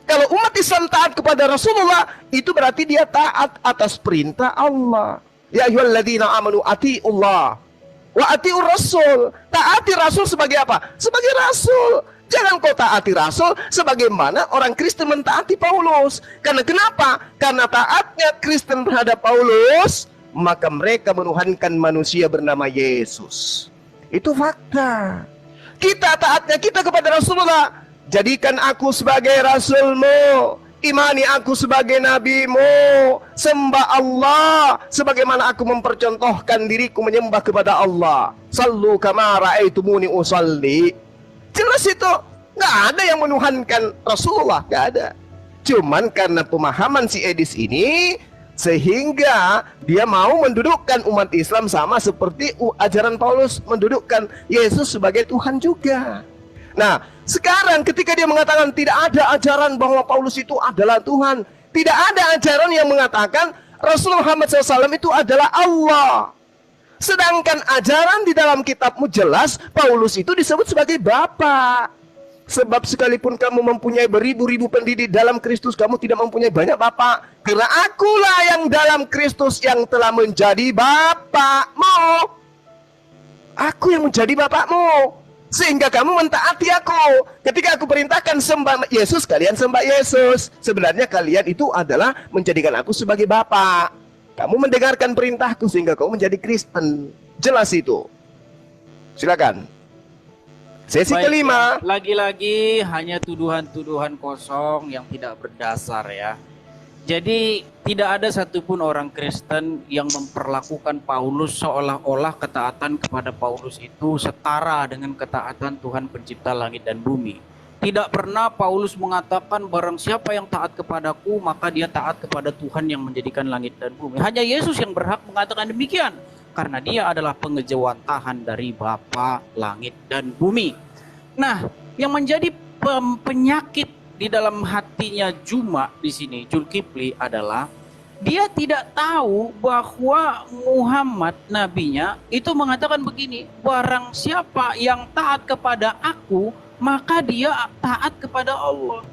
Kalau umat Islam taat kepada Rasulullah, itu berarti dia taat atas perintah Allah. Ya ayyuhalladzina amanu ati'ullah wa ati'ur rasul. Taati Rasul sebagai apa? Sebagai Rasul. Jangan kau taati Rasul sebagaimana orang Kristen mentaati Paulus. Karena kenapa? Karena taatnya Kristen terhadap Paulus, maka mereka menuhankan manusia bernama Yesus. Itu fakta. Kita taatnya kita kepada Rasulullah. Jadikan aku sebagai Rasulmu, imani aku sebagai nabimu, sembah Allah sebagaimana aku mempercontohkan diriku menyembah kepada Allah. Sallu kama ra'aitumuni usalli. Jelas itu. Nggak ada yang menuhankan Rasulullah, nggak ada. Cuman karena pemahaman si Edis ini, sehingga dia mau mendudukkan umat Islam sama seperti ajaran Paulus mendudukkan Yesus sebagai Tuhan juga. Nah, sekarang ketika dia mengatakan tidak ada ajaran bahwa Paulus itu adalah Tuhan, tidak ada ajaran yang mengatakan Rasul Muhammad SAW itu adalah Allah. Sedangkan ajaran di dalam kitabmu jelas Paulus itu disebut sebagai Bapa. Sebab sekalipun kamu mempunyai beribu-ribu pendidik dalam Kristus, kamu tidak mempunyai banyak bapak. Karena akulah yang dalam Kristus yang telah menjadi bapakmu. Aku yang menjadi bapakmu. Sehingga kamu mentaati aku. Ketika aku perintahkan sembah Yesus, kalian sembah Yesus. Sebenarnya kalian itu adalah menjadikan aku sebagai bapak. Kamu mendengarkan perintahku sehingga kamu menjadi Kristen. Jelas itu. Silakan. Sesi kelima. Lagi-lagi hanya tuduhan-tuduhan kosong yang tidak berdasar ya. Jadi tidak ada satupun orang Kristen yang memperlakukan Paulus seolah-olah ketaatan kepada Paulus itu setara dengan ketaatan Tuhan pencipta langit dan bumi. Tidak pernah Paulus mengatakan barang siapa yang taat kepadaku maka dia taat kepada Tuhan yang menjadikan langit dan bumi. Hanya Yesus yang berhak mengatakan demikian karena dia adalah pengejawantahan dari Bapa langit dan bumi. Nah, yang menjadi penyakit di dalam hatinya Juma di sini, Zulkifli, adalah dia tidak tahu bahwa Muhammad nabinya itu mengatakan begini, barang siapa yang taat kepada aku maka dia taat kepada Allah.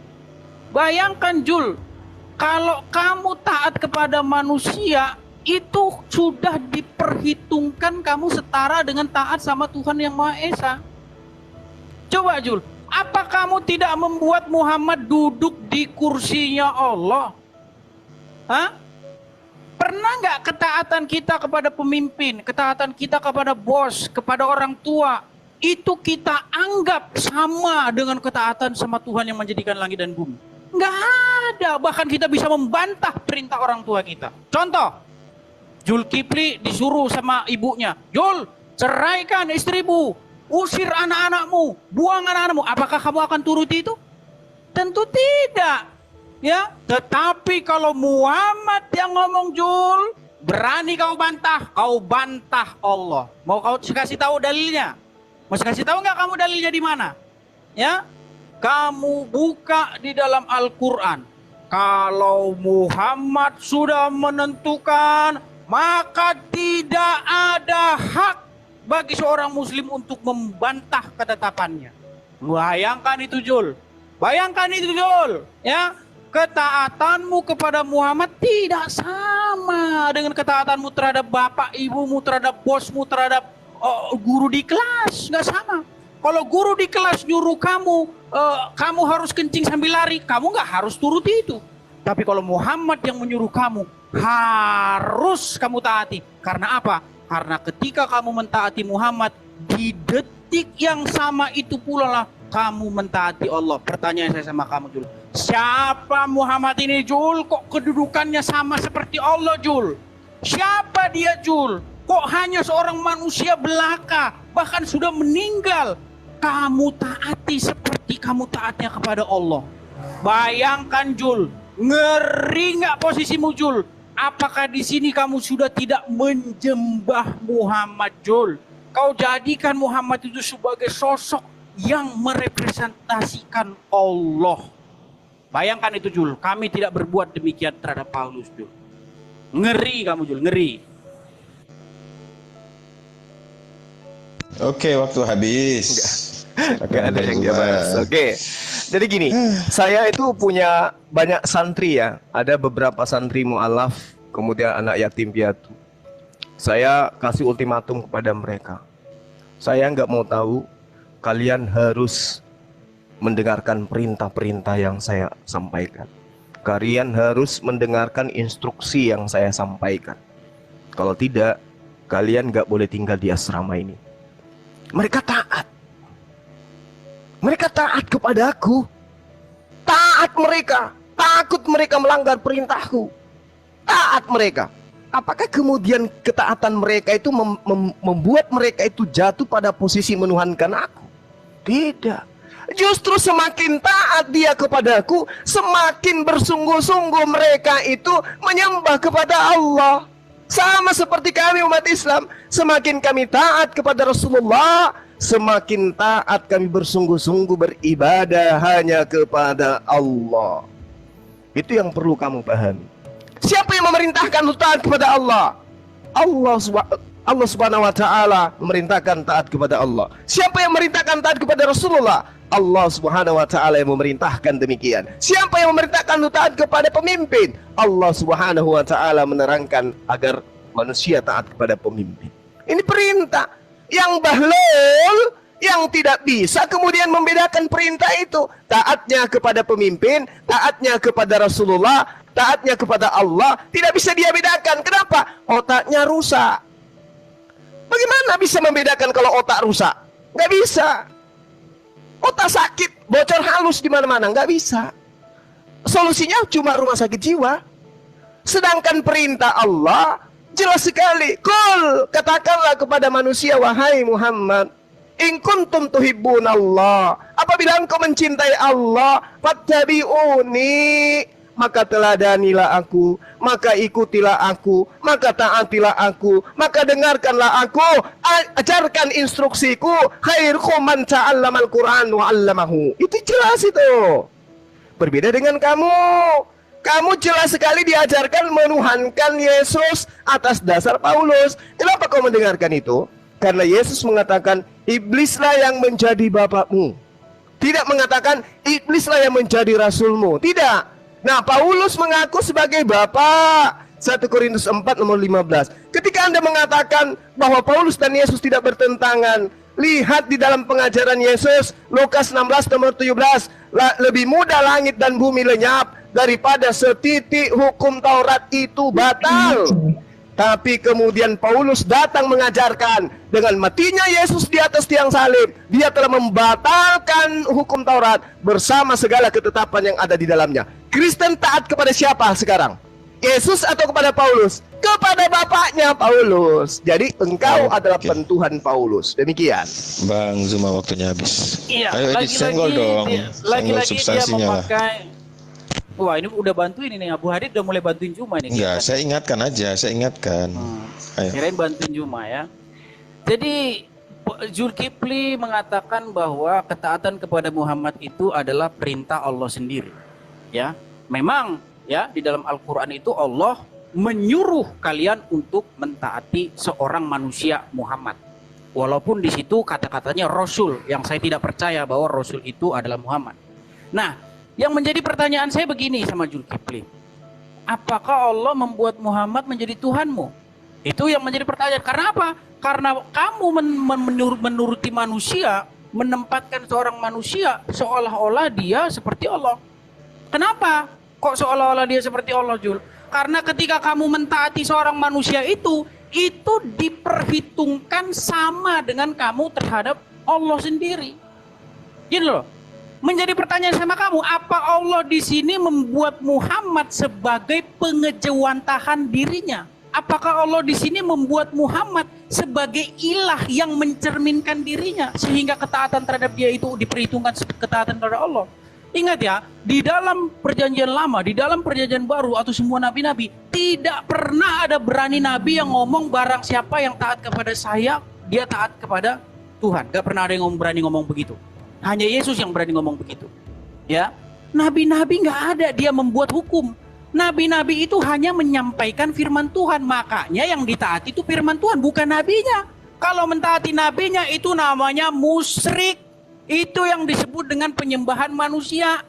Bayangkan Jul, kalau kamu taat kepada manusia itu sudah diperhitungkan kamu setara dengan taat sama Tuhan yang Maha Esa. Coba Jul, apa kamu tidak membuat Muhammad duduk di kursinya Allah? Hah? Pernah nggak ketaatan kita kepada pemimpin, ketaatan kita kepada bos, kepada orang tua, itu kita anggap sama dengan ketaatan sama Tuhan yang menjadikan langit dan bumi? Nggak ada, bahkan kita bisa membantah perintah orang tua kita. Contoh, Zulkifli disuruh sama ibunya, Jul, ceraikan istrimu, usir anak-anakmu, buang anak-anakmu. Apakah kamu akan turuti itu? Tentu tidak. Ya, tetapi kalau Muhammad yang ngomong, Jul, berani kau bantah Allah. Mau kau kasih tahu dalilnya? Mau kasih tahu nggak kamu dalilnya di mana? Ya, kamu buka di dalam Al-Quran. Kalau Muhammad sudah menentukan, maka tidak ada hak bagi seorang muslim untuk membantah ketetapannya. Bayangkan itu Jul. Bayangkan itu Jul. Ya, ketaatanmu kepada Muhammad tidak sama dengan ketaatanmu terhadap bapak, ibumu, terhadap bosmu, terhadap guru di kelas. Nggak sama. Kalau guru di kelas nyuruh kamu, kamu harus kencing sambil lari, kamu nggak harus turuti itu. Tapi kalau Muhammad yang menyuruh kamu, harus kamu taati. Karena apa? Karena ketika kamu mentaati Muhammad, di detik yang sama itu pula lah kamu mentaati Allah. Pertanyaan saya sama kamu, Jul, siapa Muhammad ini, Jul? Kok kedudukannya sama seperti Allah, Jul? Siapa dia, Jul? Kok hanya seorang manusia belaka, bahkan sudah meninggal? Kamu taati seperti kamu taatnya kepada Allah. Bayangkan Jul, ngeri nggak posisimu Jul? Apakah di sini kamu sudah tidak menjembah Muhammad, Jul? Kau jadikan Muhammad itu sebagai sosok yang merepresentasikan Allah. Bayangkan itu Jul, kami tidak berbuat demikian terhadap Paulus, Jul. Ngeri kamu Jul, ngeri. Oke, waktu habis. Enggak ada yang dia bahas. Oke. Jadi gini, saya itu punya banyak santri ya. Ada beberapa santri mu'alaf, kemudian anak yatim piatu. Saya kasih ultimatum kepada mereka. Saya nggak mau tahu, kalian harus mendengarkan perintah-perintah yang saya sampaikan. Kalian harus mendengarkan instruksi yang saya sampaikan. Kalau tidak, kalian nggak boleh tinggal di asrama ini. Mereka taat. Mereka taat kepada aku. Taat mereka. Takut mereka melanggar perintahku. Taat mereka. Apakah kemudian ketaatan mereka itu membuat mereka itu jatuh pada posisi menuhankan aku? Tidak. Justru semakin taat dia kepadaku, semakin bersungguh-sungguh mereka itu menyembah kepada Allah. Sama seperti kami umat Islam, semakin kami taat kepada Rasulullah, semakin taat kami bersungguh-sungguh beribadah hanya kepada Allah. Itu yang perlu kamu pahami. Siapa yang memerintahkan untuk taat kepada Allah? Allah Subhanahu wa taala memerintahkan taat kepada Allah. Siapa yang memerintahkan taat kepada Rasulullah? Allah Subhanahu wa taala yang memerintahkan demikian. Siapa yang memerintahkan untuk taat kepada pemimpin? Allah Subhanahu wa taala menerangkan agar manusia taat kepada pemimpin. Ini perintah. Yang bahlul, yang tidak bisa kemudian membedakan perintah itu. Taatnya kepada pemimpin, taatnya kepada Rasulullah, taatnya kepada Allah, tidak bisa dia bedakan. Kenapa? Otaknya rusak. Bagaimana bisa membedakan kalau otak rusak? Nggak bisa. Otak sakit, bocor halus di mana-mana, nggak bisa. Solusinya cuma rumah sakit jiwa. Sedangkan perintah Allah jelas sekali. Qul, katakanlah kepada manusia, wahai Muhammad, in kuntum tuhibbunallah, apabila engkau mencintai Allah, fattabi'uni, maka teladanilah aku, maka ikutilah aku, maka taatilah aku, maka dengarkanlah aku, ajarkan instruksiku. Khairukum man ta'allamal Qur'an wa 'allamahu. Itu jelas itu. Berbeda dengan kamu. Kamu jelas sekali diajarkan menuhankan Yesus atas dasar Paulus. Kenapa kau mendengarkan itu? Karena Yesus mengatakan, iblislah yang menjadi bapakmu. Tidak mengatakan, iblislah yang menjadi rasulmu. Tidak. Nah, Paulus mengaku sebagai bapak. 1 Korintus 4 nomor 15. Ketika Anda mengatakan bahwa Paulus dan Yesus tidak bertentangan, lihat di dalam pengajaran Yesus, Lukas 16 nomor 17. Lebih mudah langit dan bumi lenyap daripada setitik hukum Taurat itu batal. Tapi kemudian Paulus datang mengajarkan, dengan matinya Yesus di atas tiang salib, dia telah membatalkan hukum Taurat bersama segala ketetapan yang ada di dalamnya. Kristen taat kepada siapa sekarang? Yesus atau kepada Paulus? Kepada bapaknya Paulus. Jadi engkau adalah pentuhan Paulus. Demikian. Bang Zuma, waktunya habis. Iya, Ayo Edis, senggol dong. Senggol lagi-lagi dia substansinya lah. memakai. Wah, ini udah bantuin ini Abu Hadid udah mulai bantuin Juma nih. Enggak, saya ingatkan aja, saya ingatkan. Ayo. Kirain bantuin Juma ya. Jadi Zulkifli mengatakan bahwa ketaatan kepada Muhammad itu adalah perintah Allah sendiri. Ya, memang ya di dalam Al-Quran itu Allah menyuruh kalian untuk mentaati seorang manusia Muhammad. Walaupun di situ kata-katanya Rasul, yang saya tidak percaya bahwa Rasul itu adalah Muhammad. Nah, yang menjadi pertanyaan saya begini sama Zulkifli, apakah Allah membuat Muhammad menjadi Tuhanmu? Itu yang menjadi pertanyaan. Karena apa? Karena kamu menuruti manusia, menempatkan seorang manusia seolah-olah dia seperti Allah. Kenapa? Kok seolah-olah dia seperti Allah, Jul? Karena ketika kamu mentaati seorang manusia itu diperhitungkan sama dengan kamu terhadap Allah sendiri. Gitu loh. Menjadi pertanyaan sama kamu, apa Allah di sini membuat Muhammad sebagai pengejawantahan dirinya? Apakah Allah di sini membuat Muhammad sebagai ilah yang mencerminkan dirinya sehingga ketaatan terhadap dia itu diperhitungkan ketaatan kepada Allah? Ingat ya, di dalam perjanjian lama, di dalam perjanjian baru atau semua nabi-nabi, tidak pernah ada berani nabi yang ngomong barang siapa yang taat kepada saya, dia taat kepada Tuhan. Gak pernah ada yang berani ngomong begitu. Hanya Yesus yang berani ngomong begitu. Ya, nabi-nabi gak ada dia membuat hukum. Nabi-nabi itu hanya menyampaikan firman Tuhan. Makanya yang ditaati itu firman Tuhan, bukan nabinya. Kalau mentaati nabinya itu namanya musyrik. Itu yang disebut dengan penyembahan manusia.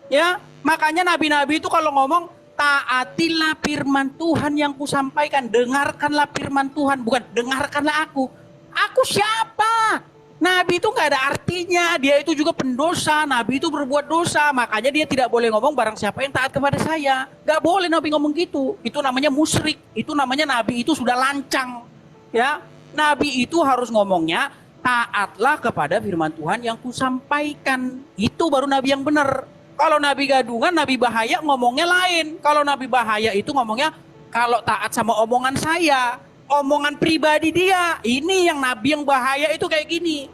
Ya, makanya nabi-nabi itu kalau ngomong, taatilah firman Tuhan yang kusampaikan, dengarkanlah firman Tuhan, bukan dengarkanlah aku. Aku siapa? Nabi itu nggak ada artinya, dia itu juga pendosa, Nabi itu berbuat dosa, makanya dia tidak boleh ngomong barang siapa yang taat kepada saya. Nggak boleh Nabi ngomong gitu, itu namanya musyrik, itu namanya Nabi itu sudah lancang. Ya, Nabi itu harus ngomongnya, taatlah kepada firman Tuhan yang kusampaikan. Itu baru Nabi yang benar. Kalau Nabi gadungan, Nabi bahaya ngomongnya lain. Kalau Nabi bahaya itu ngomongnya, kalau taat sama omongan saya, omongan pribadi dia. Ini yang Nabi yang bahaya itu kayak gini.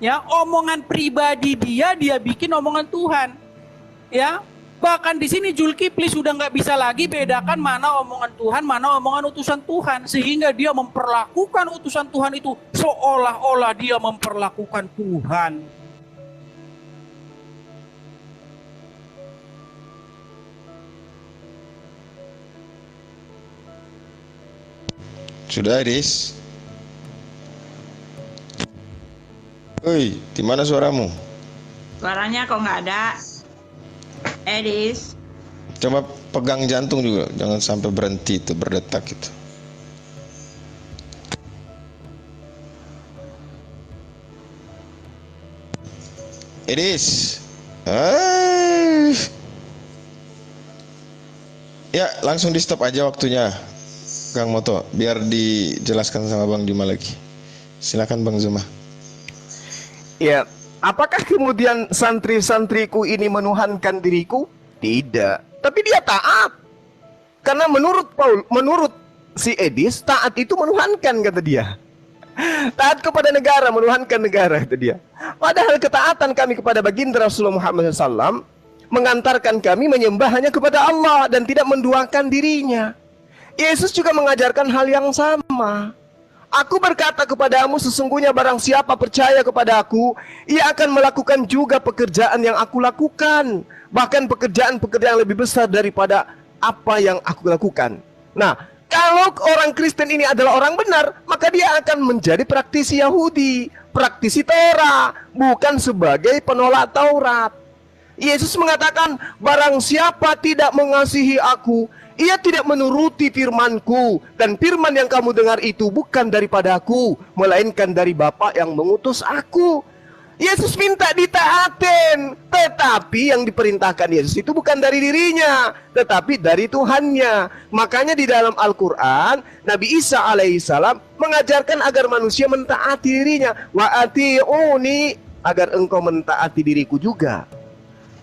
Ya, omongan pribadi dia bikin omongan Tuhan. Ya, bahkan di sini Zulkifli sudah nggak bisa lagi bedakan mana omongan Tuhan, mana omongan utusan Tuhan, sehingga dia memperlakukan utusan Tuhan itu seolah-olah dia memperlakukan Tuhan. Sudah, Edis? Woi, di mana suaramu? Suaranya kok nggak ada. Edis. Coba pegang jantung juga, jangan sampai berhenti itu berdetak itu. Edis. Ya, langsung di stop aja waktunya, Kang Moto, biar dijelaskan sama Bang Juma lagi. Silakan Bang Zuma. Ya, apakah kemudian santri-santriku ini menuhankan diriku? Tidak. Tapi dia taat. Karena menurut si Edis, taat itu menuhankan, kata dia. Taat kepada negara, menuhankan negara, kata dia. Padahal ketaatan kami kepada baginda Rasulullah Muhammad SAW mengantarkan kami menyembah hanya kepada Allah dan tidak menduakan dirinya. Yesus juga mengajarkan hal yang sama. Aku berkata kepadamu, sesungguhnya barang siapa percaya kepada aku, ia akan melakukan juga pekerjaan yang aku lakukan. Bahkan pekerjaan-pekerjaan yang lebih besar daripada apa yang aku lakukan. Nah, kalau orang Kristen ini adalah orang benar, maka dia akan menjadi praktisi Yahudi, praktisi Torah, bukan sebagai penolak Taurat. Yesus mengatakan, barang siapa tidak mengasihi aku, ia tidak menuruti firmanku, dan firman yang kamu dengar itu bukan daripada aku, melainkan dari Bapa yang mengutus aku. Yesus minta ditaatin, tetapi yang diperintahkan Yesus itu bukan dari dirinya, tetapi dari Tuhannya. Makanya di dalam Al-Quran, Nabi Isa alaihissalam mengajarkan agar manusia mentaati dirinya. Wa ati'uni, agar engkau mentaati diriku juga.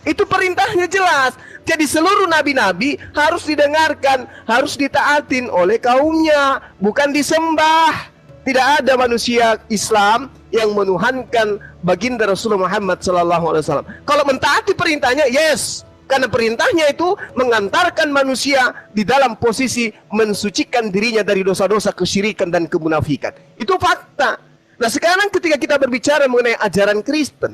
Itu perintahnya jelas. Jadi seluruh nabi-nabi harus didengarkan, harus ditaatin oleh kaumnya, bukan disembah. Tidak ada manusia Islam yang menuhankan baginda Rasulullah Muhammad SAW. Kalau mentaati perintahnya, yes, karena perintahnya itu mengantarkan manusia di dalam posisi mensucikan dirinya dari dosa-dosa kesyirikan dan kemunafikan. Itu fakta. Nah, sekarang ketika kita berbicara mengenai ajaran Kristen,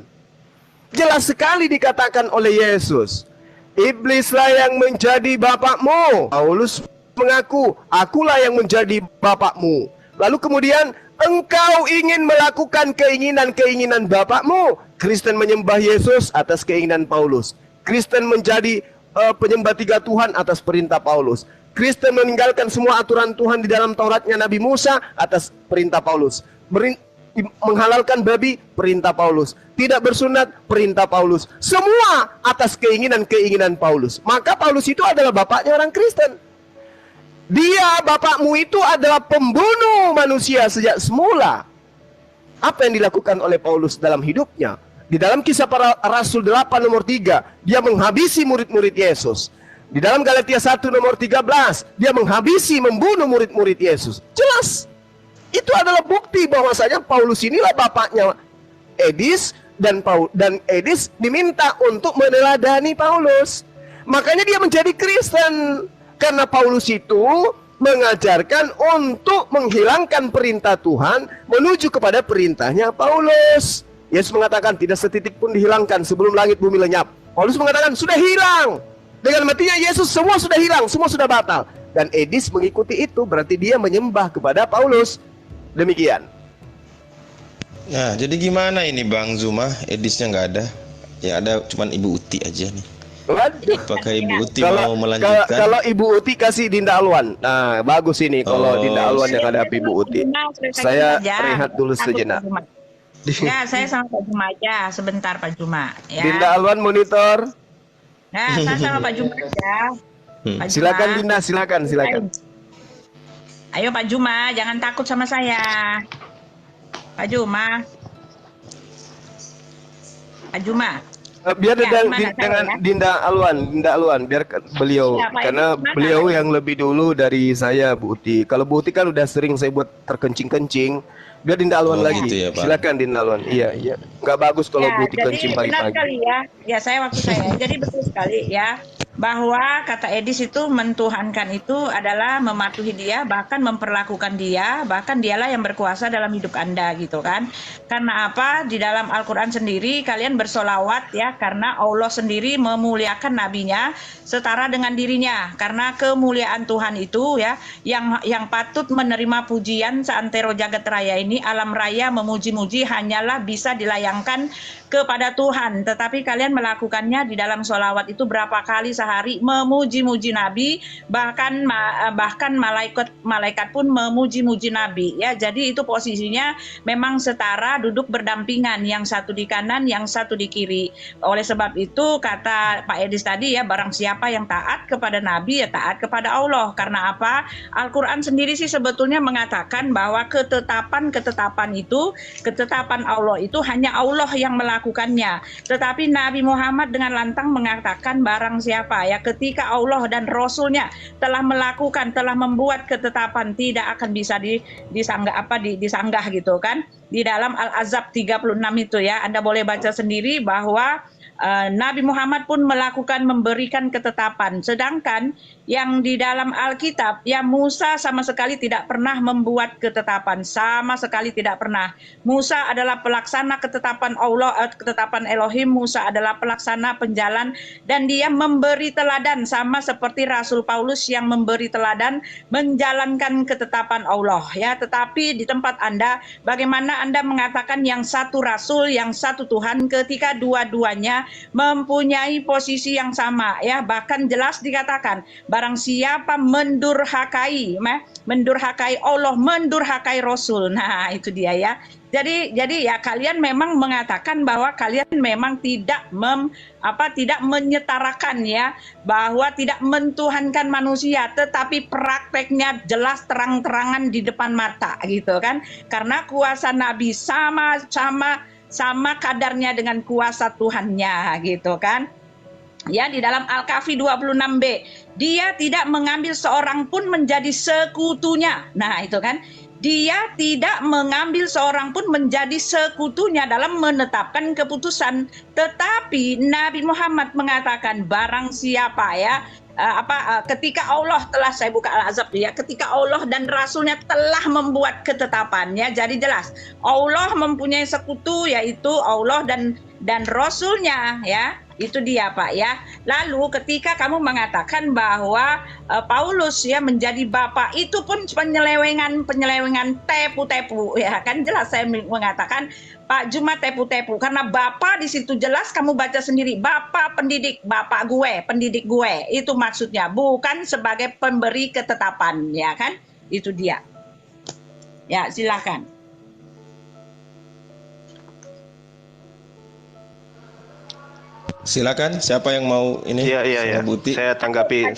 jelas sekali dikatakan oleh Yesus, iblislah yang menjadi bapakmu. Paulus mengaku, akulah yang menjadi bapakmu. Lalu kemudian, engkau ingin melakukan keinginan-keinginan bapakmu. Kristen menyembah Yesus atas keinginan Paulus. Kristen menjadi penyembah tiga Tuhan atas perintah Paulus. Kristen meninggalkan semua aturan Tuhan di dalam Tauratnya Nabi Musa atas perintah Paulus. Menghalalkan babi, perintah Paulus. Tidak bersunat, perintah Paulus. Semua atas keinginan-keinginan Paulus. Maka Paulus itu adalah bapaknya orang Kristen. Dia, bapakmu itu adalah pembunuh manusia sejak semula. Apa yang dilakukan oleh Paulus dalam hidupnya? Di dalam Kisah Para Rasul 8 nomor 3, dia menghabisi murid-murid Yesus. Di dalam Galatia 1 nomor 13, dia menghabisi, membunuh murid-murid Yesus. Jelas. Itu adalah bukti bahwasanya Paulus inilah bapaknya Edis, dan Edis diminta untuk meneladani Paulus. Makanya dia menjadi Kristen. Karena Paulus itu mengajarkan untuk menghilangkan perintah Tuhan menuju kepada perintahnya Paulus. Yesus mengatakan tidak setitik pun dihilangkan sebelum langit bumi lenyap. Paulus mengatakan sudah hilang. Dengan matinya Yesus semua sudah hilang, semua sudah batal. Dan Edis mengikuti itu, berarti dia menyembah kepada Paulus. Demikian. Nah, jadi gimana ini Bang Zuma? Edisnya nggak ada. Ya ada cuman Ibu Uti aja nih. Waduh. Apakah Ibu Uti mau melanjutkan? Kalau Ibu Uti kasih Dinda Alwan. Nah, bagus ini kalau Dinda Alwan yang ada Ibu Uti. Saya rehat dulu sejenak. Ya, saya sama Pak Juma aja. Sebentar Pak Juma. Ya. Dinda Alwan monitor. Nah, saya sama Pak Juma aja. Pak Juma. Silakan Dinda, silakan. Ayo Pak Juma, jangan takut sama saya. Pak Juma. Pak Juma. Biar Ya, dengan Dinda Alwan, biar beliau, ya, karena beliau yang lebih dulu dari saya, Bu Uti. Kalau Bu Uti kan udah sering saya buat terkencing-kencing, biar Dinda Alwan lagi. Gitu ya, Pak. Silakan Dinda Alwan. Iya. Nggak bagus kalau Bu Uti kencing jadi benar pagi-pagi. sekali ya waktu saya. Jadi betul sekali ya, bahwa kata Edis itu mentuhankan itu adalah mematuhi dia, bahkan memperlakukan dia, bahkan dialah yang berkuasa dalam hidup Anda gitu kan. Karena apa? Di dalam Al-Quran sendiri kalian bersolawat ya, karena Allah sendiri memuliakan nabinya setara dengan dirinya. Karena kemuliaan Tuhan itu ya, yang patut menerima pujian seantero jagat raya ini, alam raya memuji-muji hanyalah bisa dilayangkan kepada Tuhan. Tetapi kalian melakukannya di dalam solawat itu berapa kali sehari, memuji-muji Nabi, bahkan malaikat pun memuji-muji Nabi ya. Jadi itu posisinya memang setara, duduk berdampingan, yang satu di kanan, yang satu di kiri. Oleh sebab itu kata Pak Edis tadi ya, barang siapa yang taat kepada Nabi ya taat kepada Allah. Karena apa? Al-Quran sendiri sih sebetulnya mengatakan bahwa ketetapan Allah itu hanya Allah yang melakukannya. Tetapi Nabi Muhammad dengan lantang mengatakan barang siapa siapa ya ketika Allah dan Rasulnya telah melakukan, telah membuat ketetapan tidak akan bisa disanggah gitu kan. Di dalam Al-Ahzab 36 itu ya, Anda boleh baca sendiri bahwa Nabi Muhammad pun memberikan ketetapan. Sedangkan yang di dalam Alkitab, ya Musa sama sekali tidak pernah membuat ketetapan. Sama sekali tidak pernah. Musa adalah pelaksana ketetapan Allah, ketetapan Elohim. Musa adalah pelaksana penjalan. Dan dia memberi teladan sama seperti Rasul Paulus yang memberi teladan menjalankan ketetapan Allah. Ya, tetapi di tempat Anda, bagaimana Anda mengatakan yang satu Rasul, yang satu Tuhan ketika dua-duanya mempunyai posisi yang sama ya, bahkan jelas dikatakan barang siapa mendurhakai Allah, mendurhakai Rasul. Nah, itu dia ya. Jadi ya kalian memang mengatakan bahwa kalian memang tidak tidak menyetarakan ya, bahwa tidak mentuhankan manusia, tetapi prakteknya jelas terang-terangan di depan mata gitu kan. Karena kuasa Nabi sama kadarnya dengan kuasa Tuhannya gitu kan. Ya, di dalam Al-Kahfi 26b, dia tidak mengambil seorang pun menjadi sekutunya. Nah, itu kan. Dia tidak mengambil seorang pun menjadi sekutunya dalam menetapkan keputusan. Tetapi Nabi Muhammad mengatakan barang siapa ya, ketika Allah telah, saya buka Al-Ahzab ya, ketika Allah dan Rasulnya telah membuat ketetapannya, jadi jelas Allah mempunyai sekutu, yaitu Allah dan Rasulnya ya. Itu dia Pak ya. Lalu ketika kamu mengatakan bahwa Paulus ya menjadi bapak, itu pun penyelewengan tepu-tepu ya kan, jelas saya mengatakan Pak Juma tepu-tepu, karena bapak di situ jelas kamu baca sendiri, bapak pendidik, bapak gue, pendidik gue, itu maksudnya, bukan sebagai pemberi ketetapan ya kan. Itu dia. Ya, silakan. Silakan, siapa yang mau ini? Iya. Buti. Saya tanggapi.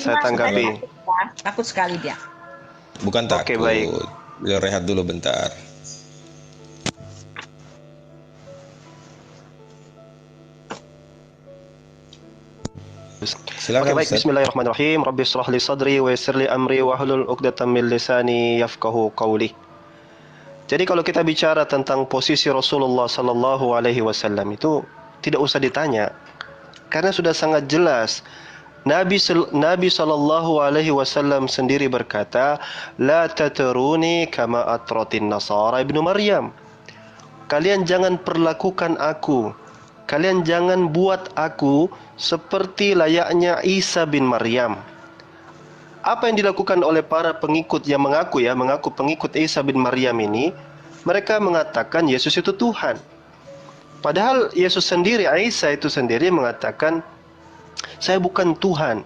Takut sekali dia. Bukan takut. Oke, baik. Beliau rehat dulu bentar. Silakan. Oke, baik. Bismillahirrahmanirrahim. Rabbi shrah li sadri wa yassir li amri wa hlul 'uqdatam min lisani yafqahu qawli. Jadi kalau kita bicara tentang posisi Rasulullah sallallahu alaihi wasallam itu tidak usah ditanya. Karena sudah sangat jelas. Nabi sallallahu alaihi wasallam sendiri berkata, "La tatruni kama atratin nasara ibnu Maryam." Kalian jangan perlakukan aku, kalian jangan buat aku seperti layaknya Isa bin Maryam. Apa yang dilakukan oleh para pengikut yang mengaku pengikut Isa bin Maryam ini, mereka mengatakan Yesus itu Tuhan. Padahal Yesus sendiri, Isa itu sendiri mengatakan, saya bukan Tuhan,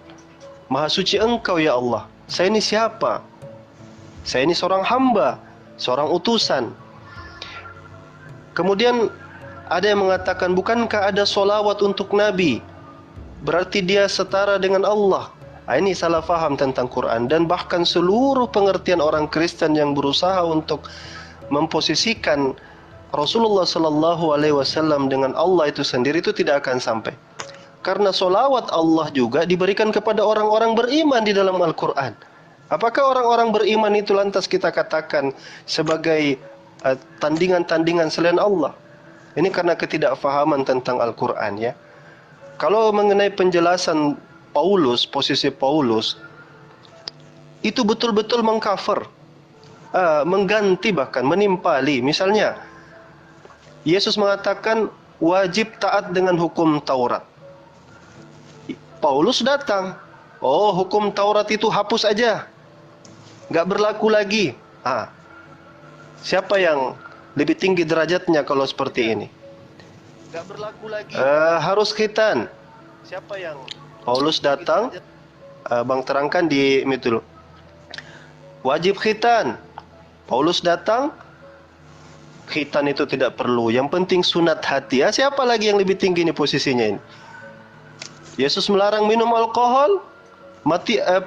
Maha Suci Engkau ya Allah. Saya ini siapa? Saya ini seorang hamba, seorang utusan. Kemudian ada yang mengatakan, bukankah ada solawat untuk Nabi? Berarti dia setara dengan Allah. Ini salah faham tentang Quran. Dan bahkan seluruh pengertian orang Kristen yang berusaha untuk memposisikan Rasulullah Sallallahu Alaihi Wasallam dengan Allah itu sendiri itu tidak akan sampai. Karena solawat Allah juga diberikan kepada orang-orang beriman di dalam Al-Quran. Apakah orang-orang beriman itu lantas kita katakan sebagai tandingan-tandingan selain Allah? Ini karena ketidakfahaman tentang Al-Quran ya. Kalau mengenai penjelasan Paulus, posisi Paulus, itu betul-betul mengcover, mengganti bahkan menimpali. Misalnya, Yesus mengatakan wajib taat dengan hukum Taurat. Paulus datang, oh hukum Taurat itu hapus aja, nggak berlaku lagi. Siapa yang lebih tinggi derajatnya kalau seperti ini? Nggak berlaku lagi. Harus khitan. Siapa yang? Paulus datang, Bang terangkan di mitul. Wajib khitan. Paulus datang, khitan itu tidak perlu. Yang penting sunat hati. Siapa lagi yang lebih tinggi ini posisinya ini? Yesus melarang minum alkohol.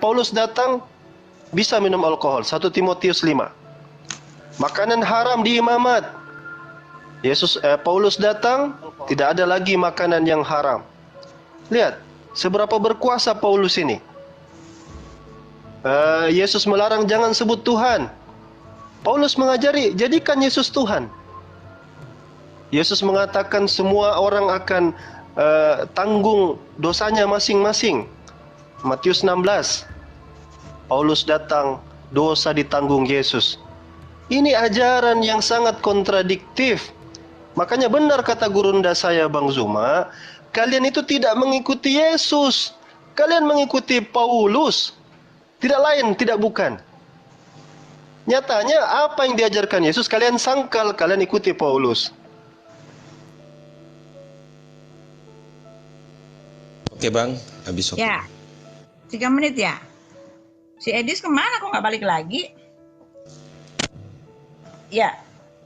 Paulus datang, bisa minum alkohol. 1 Timotius 5. Makanan haram di imamat. Paulus datang, tidak ada lagi makanan yang haram. Lihat, Seberapa berkuasa Paulus ini? Yesus melarang jangan sebut Tuhan. Paulus mengajari jadikan Yesus Tuhan. Yesus mengatakan semua orang akan tanggung dosanya masing-masing. Matius 16. Paulus datang, dosa ditanggung Yesus. Ini ajaran yang sangat kontradiktif. Makanya benar kata gurunda saya Bang Zuma, kalian itu tidak mengikuti Yesus. Kalian mengikuti Paulus. Tidak lain, tidak bukan. Nyatanya apa yang diajarkan Yesus kalian sangkal, kalian ikuti Paulus. Oke Bang, habis waktu. Ya, 3 menit ya. Si Edis kemana kok nggak balik lagi? Ya,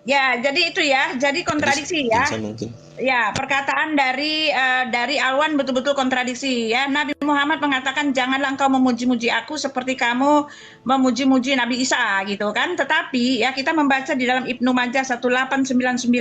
ya jadi itu ya, jadi kontradiksi ya. Mungkin. Ya, perkataan dari Alwan betul-betul kontradiksi ya. Nabi Muhammad mengatakan janganlah engkau memuji-muji aku seperti kamu memuji-muji Nabi Isa gitu kan. Tetapi ya kita membaca di dalam Ibnu Majah 1899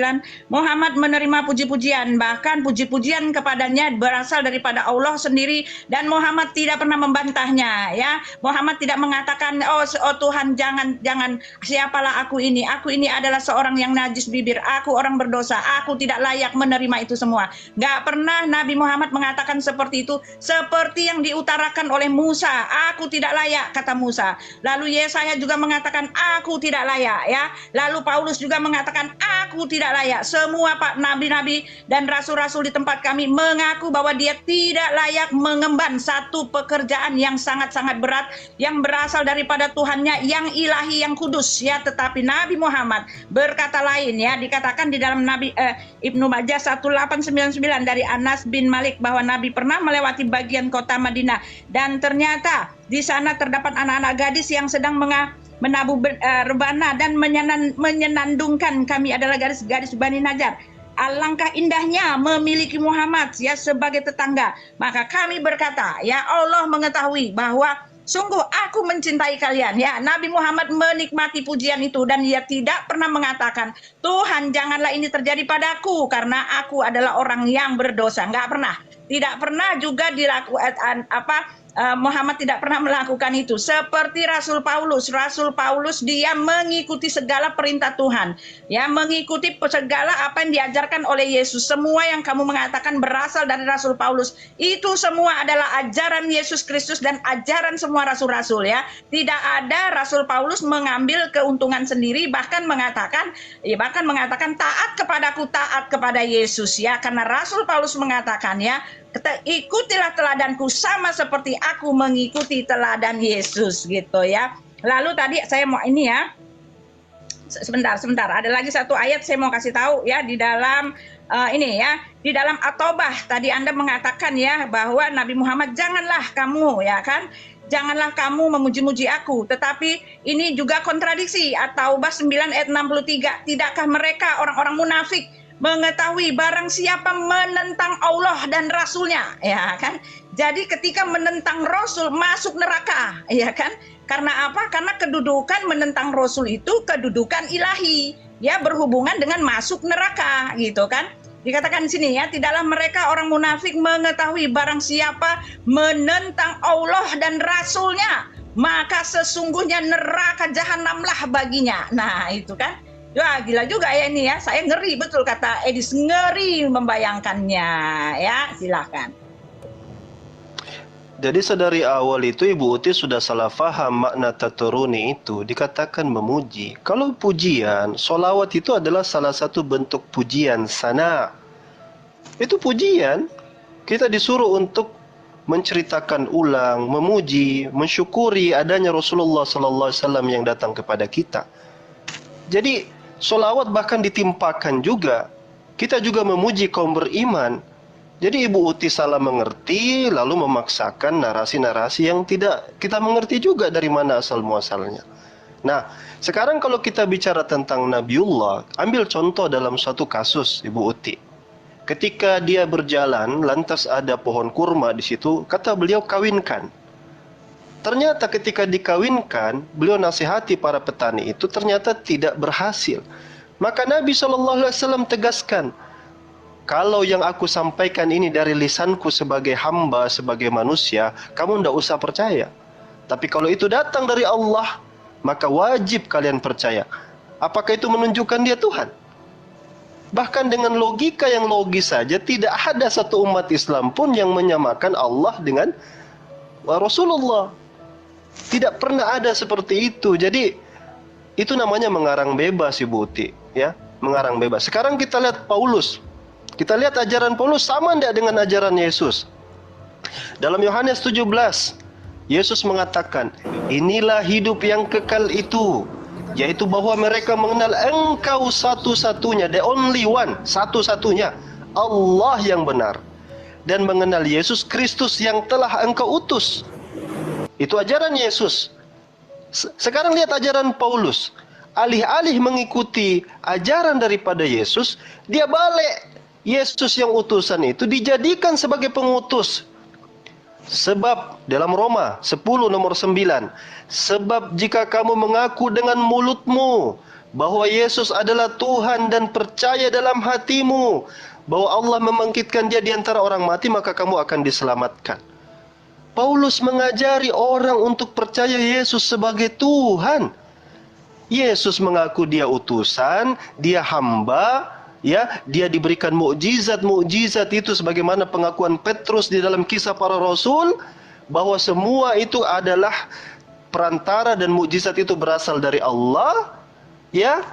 Muhammad menerima puji-pujian, bahkan puji-pujian kepadanya berasal daripada Allah sendiri dan Muhammad tidak pernah membantahnya ya. Muhammad tidak mengatakan oh Tuhan jangan siapalah aku ini adalah seorang yang najis bibir, aku orang berdosa, aku tidak layak menerima itu semua. Gak pernah Nabi Muhammad mengatakan seperti itu, seperti yang diutarakan oleh Musa. Aku tidak layak, kata Musa. Lalu Yesaya juga mengatakan aku tidak layak ya. Lalu Paulus juga mengatakan aku tidak layak. Semua Pak nabi-nabi dan rasul-rasul di tempat kami mengaku bahwa dia tidak layak mengemban satu pekerjaan yang sangat-sangat berat yang berasal daripada Tuhannya yang ilahi, yang kudus ya. Tetapi Nabi Muhammad berkata lain ya, dikatakan di dalam Ibnu Majah 1899 dari Anas bin Malik bahwa Nabi pernah melewati bagian kota Madinah dan ternyata di sana terdapat anak-anak gadis yang sedang menabuh rebana dan menyenandungkan, kami adalah gadis-gadis Bani Najjar. Alangkah indahnya memiliki Muhammad ya sebagai tetangga. Maka kami berkata, ya Allah mengetahui bahwa sungguh aku mencintai kalian ya. Nabi Muhammad menikmati pujian itu dan dia tidak pernah mengatakan Tuhan janganlah ini terjadi padaku karena aku adalah orang yang berdosa. Enggak pernah. Tidak pernah juga dilakukan Muhammad tidak pernah melakukan itu. Seperti Rasul Paulus dia mengikuti segala perintah Tuhan. Ya, mengikuti segala apa yang diajarkan oleh Yesus. Semua yang kamu mengatakan berasal dari Rasul Paulus. Itu semua adalah ajaran Yesus Kristus dan ajaran semua rasul-rasul ya. Tidak ada Rasul Paulus mengambil keuntungan sendiri bahkan mengatakan taat kepadaku, taat kepada Yesus ya. Karena Rasul Paulus mengatakan ya, ikutilah teladanku sama seperti aku mengikuti teladan Yesus gitu ya. Lalu tadi saya mau ini ya, sebentar ada lagi satu ayat saya mau kasih tahu ya di dalam ini ya, di dalam At-Taubah tadi Anda mengatakan ya bahwa Nabi Muhammad janganlah kamu ya kan, janganlah kamu memuji-muji aku. Tetapi ini juga kontradiksi. At-Taubah 9 ayat 63, tidakkah mereka orang-orang munafik mengetahui barang siapa menentang Allah dan Rasulnya, ya kan? Jadi ketika menentang Rasul masuk neraka, ya kan? Karena apa? Karena kedudukan menentang Rasul itu kedudukan ilahi, ya berhubungan dengan masuk neraka, gitu kan? Dikatakan di sini ya, tidaklah mereka orang munafik mengetahui barang siapa menentang Allah dan Rasulnya, maka sesungguhnya neraka jahanamlah baginya. Nah itu kan. Wah gila juga ya ini ya, saya ngeri betul kata Edis, ngeri membayangkannya ya, silakan. Jadi sedari awal itu Ibu Uti sudah salah faham makna taturuni itu, dikatakan memuji. Kalau pujian, solawat itu adalah salah satu bentuk pujian sana. Itu pujian, kita disuruh untuk menceritakan ulang, memuji, mensyukuri adanya Rasulullah SAW yang datang kepada kita. Jadi solawat bahkan ditimpakan juga. Kita juga memuji kaum beriman. Jadi Ibu Uti salah mengerti, lalu memaksakan narasi-narasi yang tidak kita mengerti juga dari mana asal muasalnya. Nah, sekarang kalau kita bicara tentang Nabiullah, ambil contoh dalam suatu kasus Ibu Uti. Ketika dia berjalan, lantas ada pohon kurma di situ, kata beliau kawinkan. Ternyata ketika dikawinkan, beliau nasihati para petani itu ternyata tidak berhasil. Maka Nabi SAW tegaskan, kalau yang aku sampaikan ini dari lisanku sebagai hamba, sebagai manusia, kamu ndak usah percaya. Tapi kalau itu datang dari Allah, maka wajib kalian percaya. Apakah itu menunjukkan dia Tuhan? Bahkan dengan logika yang logis saja, tidak ada satu umat Islam pun yang menyamakan Allah dengan Rasulullah. Tidak pernah ada seperti itu. Jadi itu namanya mengarang bebas, Ibu Uti, ya, mengarang bebas. Sekarang kita lihat Paulus. Kita lihat ajaran Paulus sama tidak dengan ajaran Yesus. Dalam Yohanes 17, Yesus mengatakan, inilah hidup yang kekal itu, yaitu bahwa mereka mengenal Engkau satu-satunya, the only one, satu-satunya, Allah yang benar, dan mengenal Yesus Kristus yang telah Engkau utus. Itu ajaran Yesus. Sekarang lihat ajaran Paulus. Alih-alih mengikuti ajaran daripada Yesus, dia balik. Yesus yang utusan itu dijadikan sebagai pengutus. Sebab dalam Roma 10 nomor 9, sebab jika kamu mengaku dengan mulutmu bahwa Yesus adalah Tuhan dan percaya dalam hatimu bahwa Allah membangkitkan dia di antara orang mati, maka kamu akan diselamatkan. Paulus mengajari orang untuk percaya Yesus sebagai Tuhan. Yesus mengaku dia utusan, dia hamba, ya, dia diberikan mukjizat-mukjizat itu sebagaimana pengakuan Petrus di dalam Kisah Para Rasul, bahwa semua itu adalah perantara dan mukjizat itu berasal dari Allah, ya.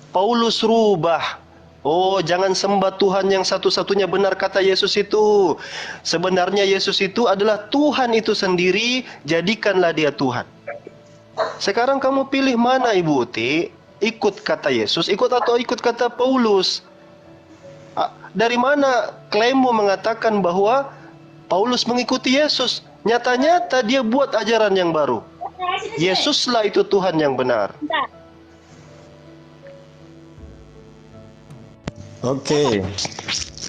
Paulus rubah. Oh, jangan sembah Tuhan yang satu-satunya benar, kata Yesus itu. Sebenarnya Yesus itu adalah Tuhan itu sendiri, jadikanlah dia Tuhan. Sekarang kamu pilih mana, Ibu Uti? Ikut kata Yesus, ikut atau ikut kata Paulus? Dari mana klaimmu mengatakan bahwa Paulus mengikuti Yesus? Nyata-nyata dia buat ajaran yang baru. Yesuslah itu Tuhan yang benar. Oke.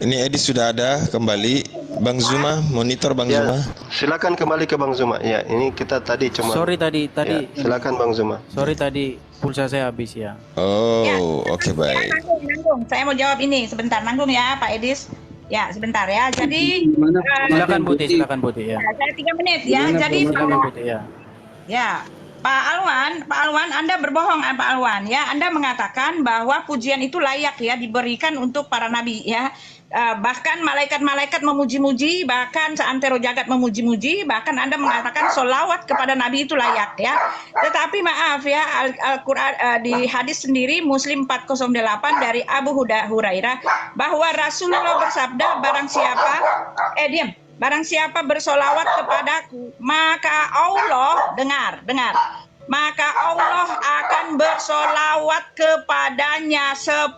Ini Edi sudah ada kembali. Bang Zuma, monitor Bang Ya, Zuma. silakan kembali ke Bang Zuma. Ya, ini kita tadi cuma. Sorry tadi Ya, silakan Bang Zuma. sorry tadi pulsa saya habis ya. Oh, oke baik. Nanggung. Saya mau jawab ini sebentar, nanggung ya Pak Edis. Ya, sebentar ya. Jadi Silakan Putih ya. saya 3 menit ya. Jadi Silakan Putih ya. ya, Pak Alwan, Anda berbohong, Pak Alwan ya. Anda mengatakan bahwa pujian itu layak ya diberikan untuk para nabi ya. Bahkan malaikat-malaikat memuji-muji, bahkan seantero jagat memuji-muji, bahkan Anda mengatakan solawat kepada Nabi itu layak ya. Tetapi maaf ya, Al-Quran di hadis sendiri Muslim 408 dari Abu Hurairah bahwa Rasulullah bersabda, barang siapa bersolawat kepadaku, maka Allah, dengar, maka Allah akan bersolawat kepadanya 10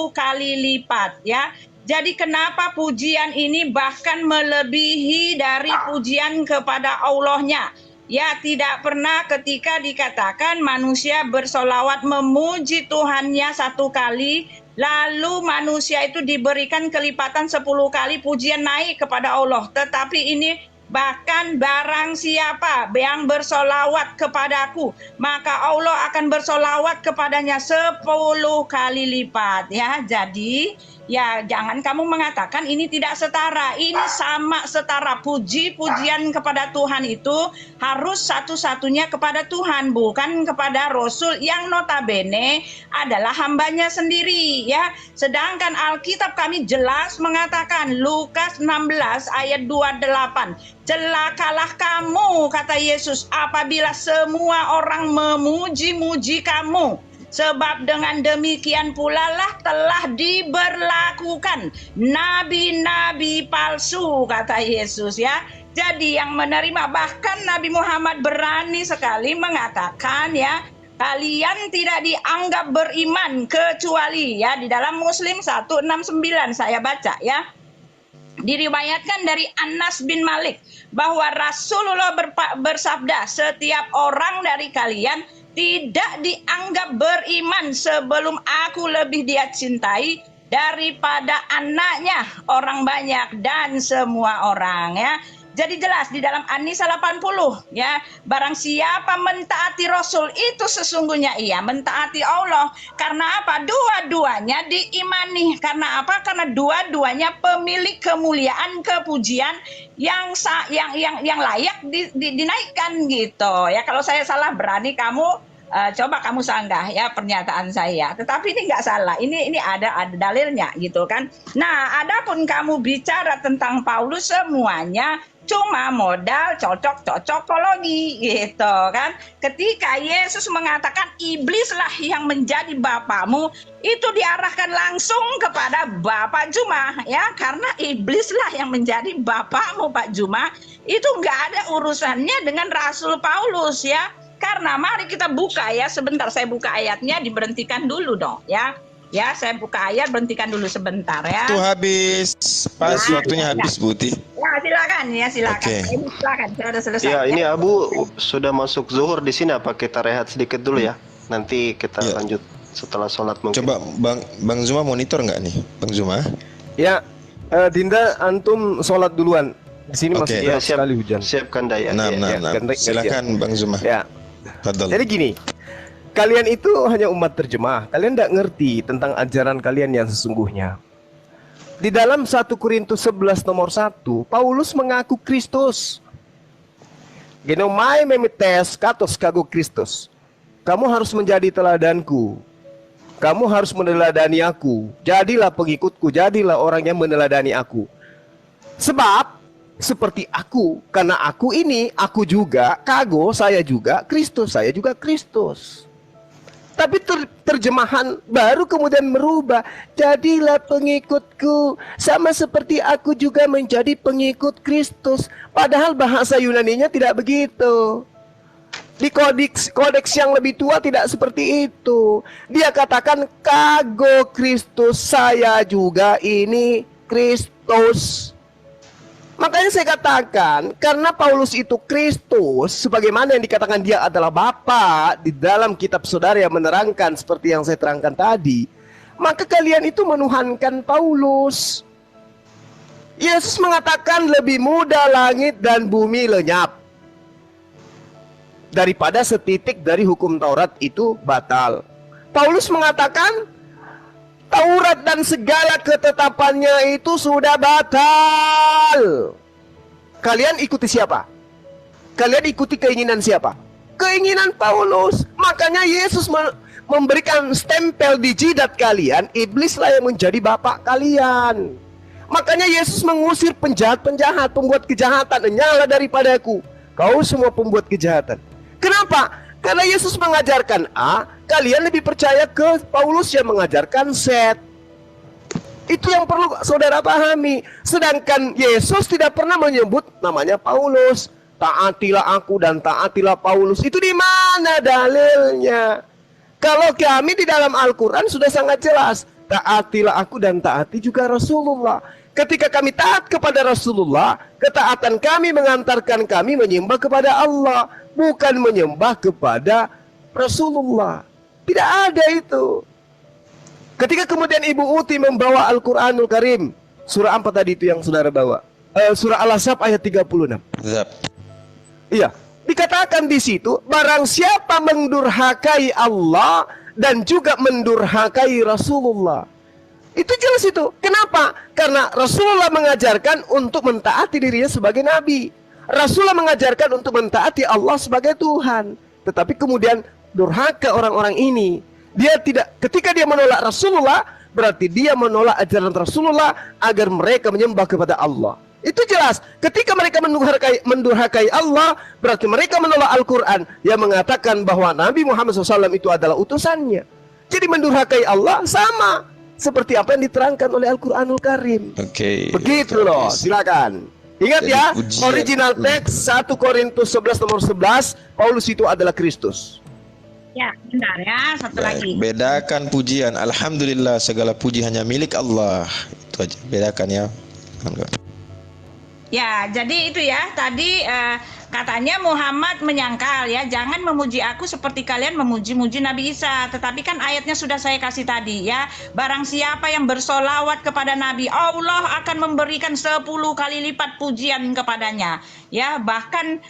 kali lipat ya. Jadi kenapa pujian ini bahkan melebihi dari pujian kepada Allahnya? Ya, tidak pernah ketika dikatakan manusia bersolawat memuji Tuhannya 1 kali, lalu manusia itu diberikan kelipatan 10 kali pujian naik kepada Allah. Tetapi ini bahkan barang siapa yang bersolawat kepadaku, maka Allah akan bersolawat kepadanya 10 kali lipat ya. Jadi ya, jangan kamu mengatakan ini tidak setara. Ini sama setara. Puji-pujian kepada Tuhan itu harus satu-satunya kepada Tuhan, bukan kepada Rasul yang notabene adalah hambanya sendiri ya. Sedangkan Alkitab kami jelas mengatakan Lukas 16 ayat 28. Celakalah kamu, kata Yesus, apabila semua orang memuji-muji kamu. Sebab dengan demikian pula lah telah diberlakukan nabi-nabi palsu, kata Yesus ya. Jadi yang menerima, bahkan Nabi Muhammad berani sekali mengatakan ya, kalian tidak dianggap beriman kecuali ya, di dalam Muslim 169 saya baca ya. Diriwayatkan dari Anas bin Malik bahwa Rasulullah bersabda, setiap orang dari kalian tidak dianggap beriman sebelum aku lebih dia cintai daripada anaknya, orang banyak, dan semua orang ya. Jadi jelas di dalam An-Nisa 80 ya, barang siapa mentaati Rasul itu sesungguhnya ia mentaati Allah. Karena apa? Dua-duanya diimani. Karena apa? Karena dua-duanya pemilik kemuliaan, kepujian yang layak dinaikkan gitu. Ya kalau saya salah berani kamu coba kamu sanggah ya pernyataan saya. Tetapi ini nggak salah. Ini ada dalilnya gitu kan. Nah, adapun kamu bicara tentang Paulus semuanya cuma modal cocok-cocokologi gitu kan. Ketika Yesus mengatakan iblislah yang menjadi bapamu, itu diarahkan langsung kepada Bapak Juma ya, karena iblislah yang menjadi bapakmu Pak Juma. Itu nggak ada urusannya dengan Rasul Paulus ya. Karena mari kita buka ya, sebentar saya buka ayatnya, diberhentikan dulu dong ya. Ya, saya buka ayat, berhentikan dulu sebentar ya. Itu habis, pas waktunya habis Buti. Ya, silakan. Oke. Ini silakan, sudah selesai. Ya, ini Abu sudah masuk zuhur di sini, apa kita rehat sedikit dulu ya? Nanti kita lanjut setelah sholat mungkin. Coba Bang Zuma monitor nggak nih, Bang Zuma? Ya, Dinda, antum sholat duluan. Di sini masih Oke. siap sekali hujan. Siapkan daya. Nah, Gandeng, silakan Bang Zuma. Ya. Fadal. Jadi gini, kalian itu hanya umat terjemah. Kalian tidak ngerti tentang ajaran kalian yang sesungguhnya. Di dalam 1 Korintus 11 nomor 1, Paulus mengaku Kristus. Genomai memites katos kago Kristus. Kamu harus menjadi teladanku. Kamu harus meneladani aku. Jadilah pengikutku, jadilah orang yang meneladani aku. Sebab seperti aku, karena aku ini, aku juga, kago, saya juga, Kristus, saya juga Kristus. Tapi terjemahan baru kemudian merubah. Jadilah pengikutku, sama seperti aku juga menjadi pengikut Kristus. Padahal bahasa Yunaninya tidak begitu. Di kodeks yang lebih tua tidak seperti itu. Dia katakan kago Kristus, saya juga ini Kristus. Makanya saya katakan, karena Paulus itu Kristus, sebagaimana yang dikatakan dia adalah Bapa di dalam kitab saudara yang menerangkan seperti yang saya terangkan tadi, maka kalian itu menuhankan Paulus. Yesus mengatakan lebih mudah langit dan bumi lenyap daripada setitik dari hukum Taurat itu batal. Paulus mengatakan Taurat dan segala ketetapannya itu sudah batal. Kalian ikuti siapa? Kalian ikuti keinginan siapa? Keinginan Paulus. Makanya Yesus memberikan stempel di jidat kalian. Iblislah yang menjadi bapak kalian. Makanya Yesus mengusir penjahat-penjahat, pembuat kejahatan. Nyala daripadaku, kau semua pembuat kejahatan. Kenapa? Karena Yesus mengajarkan A, kalian lebih percaya ke Paulus yang mengajarkan Z. Itu yang perlu saudara pahami. Sedangkan Yesus tidak pernah menyebut namanya Paulus. Taatilah aku dan taatilah Paulus. Itu di mana dalilnya? Kalau kami di dalam Al-Quran sudah sangat jelas. Taatilah aku dan taati juga Rasulullah. Ketika kami taat kepada Rasulullah, ketaatan kami mengantarkan kami menyembah kepada Allah, bukan menyembah kepada Rasulullah. Tidak ada itu. Ketika kemudian Ibu Uti membawa Al-Quranul Karim, surah apa tadi itu yang saudara bawa? Surah Al-Ahzab ayat 36. Iya, dikatakan di situ, barang siapa mendurhakai Allah dan juga mendurhakai Rasulullah. Itu jelas itu. Kenapa? Karena Rasulullah mengajarkan untuk mentaati dirinya sebagai nabi. Rasulullah mengajarkan untuk mentaati Allah sebagai Tuhan. Tetapi kemudian durhaka orang-orang ini. Dia tidak, ketika dia menolak Rasulullah, berarti dia menolak ajaran Rasulullah agar mereka menyembah kepada Allah. Itu jelas. Ketika mereka mendurhakai Allah, berarti mereka menolak Al-Quran yang mengatakan bahwa Nabi Muhammad SAW itu adalah utusannya. Jadi mendurhakai Allah sama seperti apa yang diterangkan oleh Al-Quranul Karim. Oke. Begitu loh, silakan. Ingat Jadi ya, ujian. original teks 1 Korintus 11 nomor 11, Paulus itu adalah Kristus. Ya, bentar ya, satu lagi. Bedakan pujian. Alhamdulillah segala puji hanya milik Allah. Itu aja. Bedakan ya. Ya, jadi itu ya tadi Katanya Muhammad menyangkal ya, jangan memuji aku seperti kalian memuji-muji Nabi Isa. Tetapi kan ayatnya sudah saya kasih tadi ya. Barang siapa yang bersolawat kepada Nabi, Allah akan memberikan 10 kali lipat pujian kepadanya. Ya, bahkan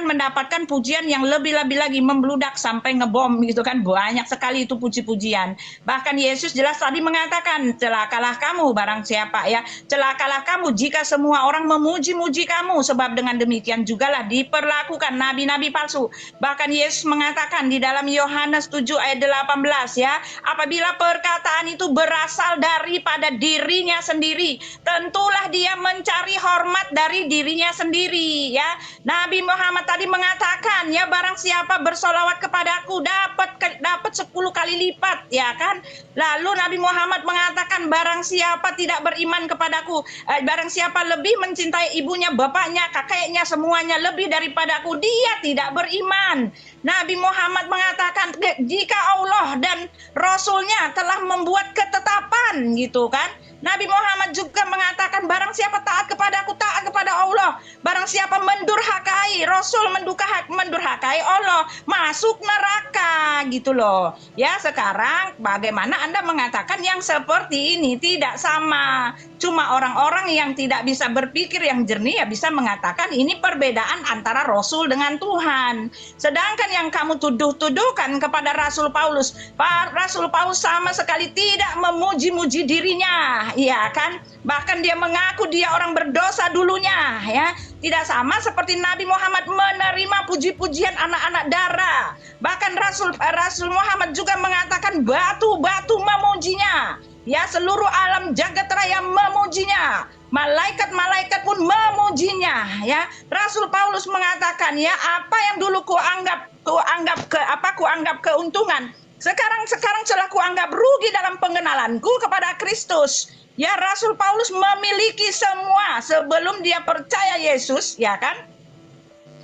mendapatkan pujian yang lebih-lebih lagi, membludak sampai ngebom gitu kan. Banyak sekali itu puji-pujian. Bahkan Yesus jelas tadi mengatakan, celakalah kamu barang siapa ya, celakalah kamu jika semua orang memuji-muji kamu, sebab dengan demikian jugalah diperlakukan nabi-nabi palsu. Bahkan Yesus mengatakan di dalam Yohanes 7 ayat 18 ya, apabila perkataan itu berasal daripada dirinya sendiri, tentulah dia mencari hormat dari dirinya sendiri ya. Nabi Muhammad tadi mengatakan ya, barang siapa bersolawat kepadaku dapat 10 kali lipat ya kan. Lalu Nabi Muhammad mengatakan, barang siapa tidak beriman kepadaku, barang siapa lebih mencintai ibunya, bapaknya, kakeknya, semuanya lebih daripadaku, dia tidak beriman. Nabi Muhammad mengatakan, jika Allah dan Rasulnya telah membuat ketetapan gitu kan. Nabi Muhammad juga mengatakan, barang siapa taat kepadaku, taat kepada Allah. Barang siapa mendurhakai Rasul, mendurhakai Allah, masuk neraka gitu loh. Ya, sekarang bagaimana Anda mengatakan yang seperti ini? Tidak sama. Cuma orang-orang yang tidak bisa berpikir yang jernih ya bisa mengatakan ini perbedaan antara Rasul dengan Tuhan. Sedangkan yang kamu tuduh-tuduhkan kepada Rasul Paulus, Rasul Paulus sama sekali tidak memuji-muji dirinya. Iya kan? Bahkan dia mengaku dia orang berdosa dulunya ya. Tidak sama seperti Nabi Muhammad menerima puji-pujian anak-anak darah. Bahkan Rasul Muhammad juga mengatakan batu-batu memujinya. Ya, seluruh alam jagat raya memujinya. Malaikat-malaikat pun memujinya ya. Rasul Paulus mengatakan ya, apa yang dulu kuanggap keuntungan, sekarang telah kuanggap rugi dalam pengenalanku kepada Kristus. Ya, Rasul Paulus memiliki semua sebelum dia percaya Yesus, ya kan?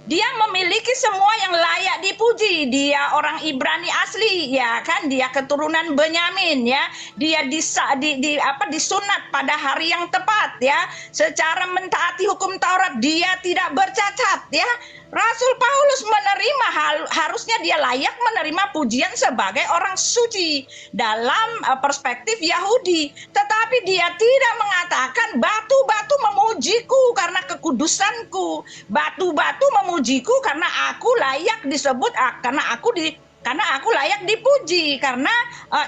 Dia memiliki semua yang layak dipuji. Dia orang Ibrani asli, ya kan? Dia keturunan Benyamin, ya. Dia disunat pada hari yang tepat, ya. Secara mentaati hukum Taurat, dia tidak bercacat, ya. Rasul Paulus menerima harusnya dia layak menerima pujian sebagai orang suci dalam perspektif Yahudi, tetapi dia tidak mengatakan batu-batu memujiku karena kekudusanku, batu-batu memujiku karena aku layak disebut, karena aku layak dipuji, karena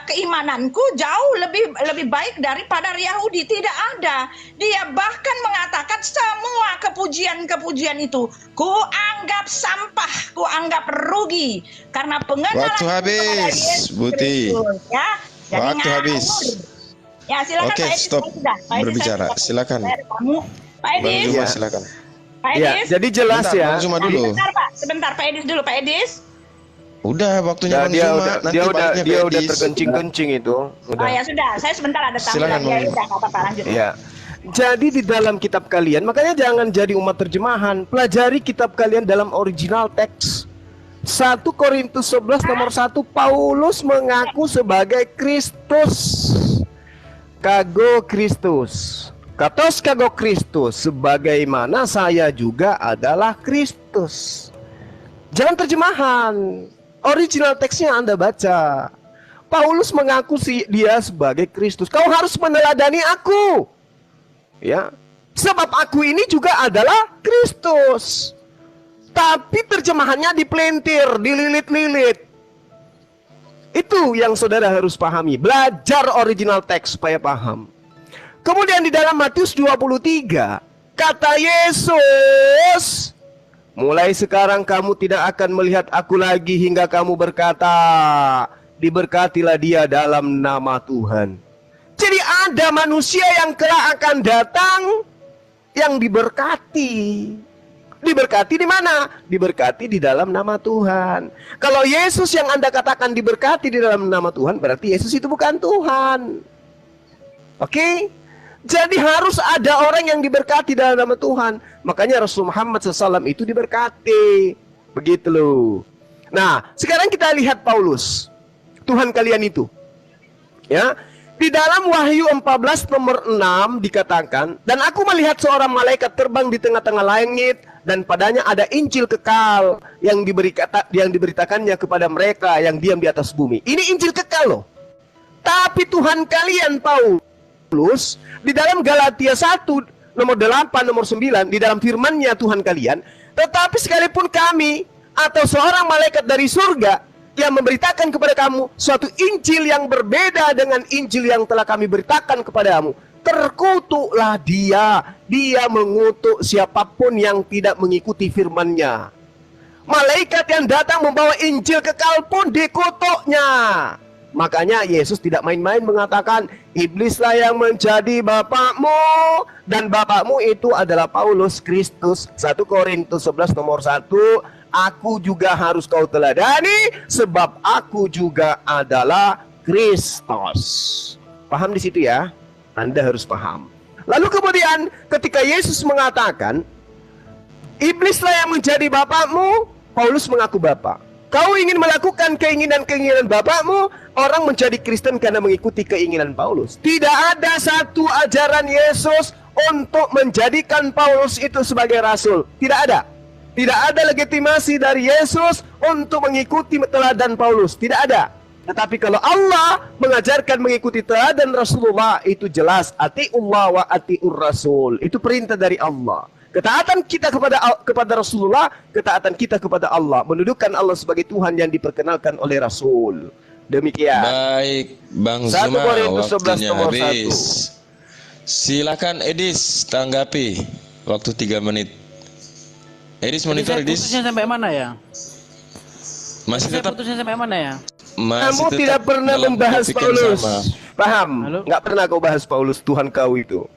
keimananku jauh lebih baik daripada Yahudi. Tidak ada. Dia bahkan mengatakan semua kepujian-kepujian itu kuanggap sampah, kuanggap rugi karena pengenalan waktu habis, Buti. Ya, waktu habis. Ya, silakan. Oke, Pak Edis, stop berbicara. Silakan. Pak Edis. Bang Zuma, silakan. Pak Ya, Edis. jadi jelas Bentar, ya. Bang Zuma dulu. Sebentar Pak Edis dulu, Pak Edis. Udah waktunya Bang dia Zuma. udah Nanti dia baliknya udah Pak Edis. terkencing-kencing itu. Udah. Oh ya sudah, saya sebentar ada tamu Silakan, lagi. Ya Bang. udah, nggak apa-apa, lanjut. Ya. Jadi di dalam kitab kalian, makanya jangan jadi umat terjemahan. Pelajari kitab kalian dalam original teks. 1 Korintus 11 nomor 1, Paulus mengaku sebagai Kristus. Kago Kristus. Katos kago Kristus, sebagaimana saya juga adalah Kristus. Jangan terjemahan. Original teksnya Anda baca. Paulus mengaku dia sebagai Kristus. Kau harus meneladani aku. Ya. Sebab aku ini juga adalah Kristus. Tapi terjemahannya dipelintir, dililit-lilit. Itu yang saudara harus pahami. Belajar original teks supaya paham. Kemudian di dalam Matius 23, kata Yesus, mulai sekarang kamu tidak akan melihat aku lagi hingga kamu berkata, diberkatilah dia dalam nama Tuhan. Jadi ada manusia yang kelak akan datang yang diberkati. Diberkati di mana? Diberkati di dalam nama Tuhan. Kalau Yesus yang Anda katakan diberkati di dalam nama Tuhan, berarti Yesus itu bukan Tuhan. Oke? Jadi harus ada orang yang diberkati dalam nama Tuhan. Makanya Rasul Muhammad SAW itu diberkati. Begitu loh. Nah, sekarang kita lihat Paulus. Tuhan kalian itu. Ya. Di dalam Wahyu 14 nomor 6 dikatakan, dan aku melihat seorang malaikat terbang di tengah-tengah langit, dan padanya ada Injil kekal yang diberitakannya kepada mereka yang diam di atas bumi. Ini Injil kekal loh. Tapi Tuhan kalian Paulus di dalam Galatia 1 nomor 8 nomor 9 di dalam firman-Nya Tuhan kalian, tetapi sekalipun kami atau seorang malaikat dari surga yang memberitakan kepada kamu suatu Injil yang berbeda dengan Injil yang telah kami beritakan kepadamu, terkutuklah dia. Dia mengutuk siapapun yang tidak mengikuti firman-Nya. Malaikat yang datang membawa Injil kekal pun dikutuknya. Makanya Yesus tidak main-main mengatakan, iblislah yang menjadi bapakmu, dan bapakmu itu adalah Paulus Kristus. 1 Korintus 11 nomor 1, aku juga harus kau teladani, sebab aku juga adalah Kristus. Paham di situ ya? Anda harus paham. Lalu kemudian ketika Yesus mengatakan, iblislah yang menjadi bapakmu, Paulus mengaku bapak. Kau ingin melakukan keinginan-keinginan bapakmu, orang menjadi Kristen karena mengikuti keinginan Paulus. Tidak ada satu ajaran Yesus untuk menjadikan Paulus itu sebagai rasul. Tidak ada. Tidak ada legitimasi dari Yesus untuk mengikuti teladan Paulus. Tidak ada. Tetapi kalau Allah mengajarkan mengikuti teladan Rasulullah, itu jelas. Ati'ullah wa ati'ur rasul. Itu perintah dari Allah. Ketaatan kita kepada Rasulullah, ketaatan kita kepada Allah, mendudukan Allah sebagai Tuhan yang diperkenalkan oleh Rasul. Demikian. Baik, Bang 1 Zuma, Korintus 11 waktunya nomor habis. 1. Silakan Edis tanggapi. Waktu 3 menit. Edis monitor, Edis. Putusnya sampai mana ya? Masih tetap Putusnya sampai mana ya? Kamu tidak pernah membahas Paulus. Paham? Halo? Nggak pernah kau bahas Paulus, Tuhan kau itu.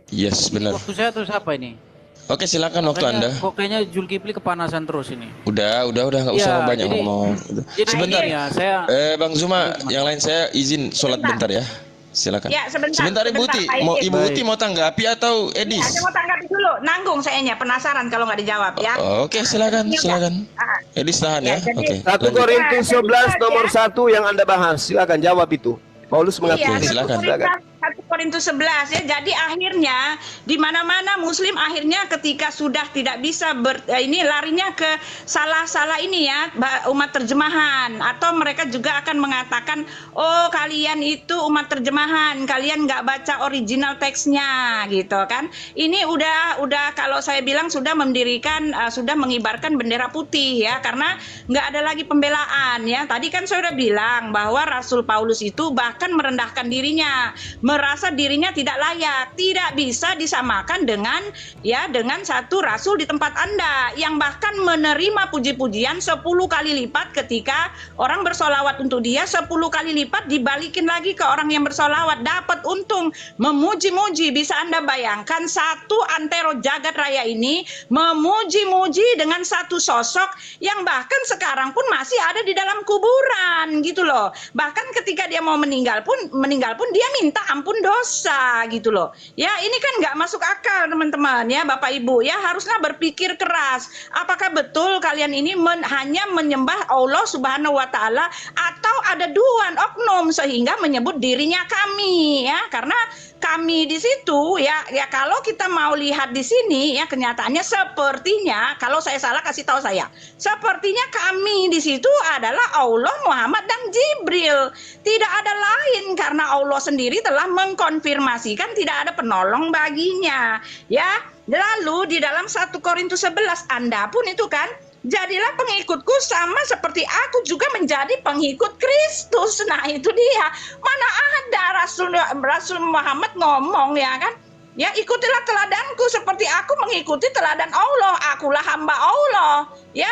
Yes, benar. Waktu saya terus apa ini? Oke, silakan waktu Anda. Kok kayaknya Zulkifli kepanasan terus ini. Udah nggak usah Ya, banyak jadi- ngomong. Jadi Sebentar. ya, saya Bang Zuma, yang lain saya izin sholat bentar ya. Silakan. Ya, sebentar, Ibu sebentar, Uti, Pak mau Idris. Ibu Uti mau tanggapi atau Ya, Edis? saya mau tanggapi dulu. Nanggung sayanya, penasaran kalau nggak dijawab ya. Oke, silakan. Ah, Edis tahan Ya, ya. jadi- Oke. 1 lanjut. Korintus 11 nomor 1 yang Anda bahas. Silakan jawab itu. Paulus mengatakan. Iya, silakan. 1 Korintus 11 ya. Jadi akhirnya di mana-mana Muslim akhirnya ketika sudah tidak bisa larinya ke salah-salah ini ya, umat terjemahan, atau mereka juga akan mengatakan, oh kalian itu umat terjemahan, kalian nggak baca original teksnya gitu kan. Ini udah kalau saya bilang sudah mendirikan, sudah mengibarkan bendera putih ya, karena nggak ada lagi pembelaan ya. Tadi kan saya udah bilang bahwa Rasul Paulus itu bahkan merendahkan dirinya, merasa dirinya tidak layak, tidak bisa disamakan dengan satu rasul di tempat Anda yang bahkan menerima puji-pujian 10 kali lipat ketika orang bersolawat untuk dia, 10 kali lipat dibalikin lagi ke orang yang bersolawat, dapat untung memuji-muji. Bisa Anda bayangkan satu antero jagat raya ini memuji-muji dengan satu sosok yang bahkan sekarang pun masih ada di dalam kuburan gitu loh. Bahkan ketika dia mau meninggal pun dia minta ampun dosa gitu loh. Ya, ini kan nggak masuk akal teman-teman ya, Bapak Ibu ya, harusnya berpikir keras. Apakah betul kalian ini hanya menyembah Allah Subhanahu wa taala, atau ada duaan oknum sehingga menyebut dirinya kami ya? Karena kami di situ ya kalau kita mau lihat di sini ya, kenyataannya sepertinya, kalau saya salah kasih tahu saya, sepertinya kami di situ adalah Allah, Muhammad dan Jibril. Tidak ada lain, karena Allah sendiri telah mengkonfirmasikan tidak ada penolong baginya ya. Lalu di dalam 1 Korintus 11, Anda pun itu kan, jadilah pengikutku sama seperti aku juga menjadi pengikut Kristus. Nah itu dia. Mana ada Rasul Muhammad ngomong ya kan, ya ikutilah teladanku seperti aku mengikuti teladan Allah. Akulah hamba Allah ya.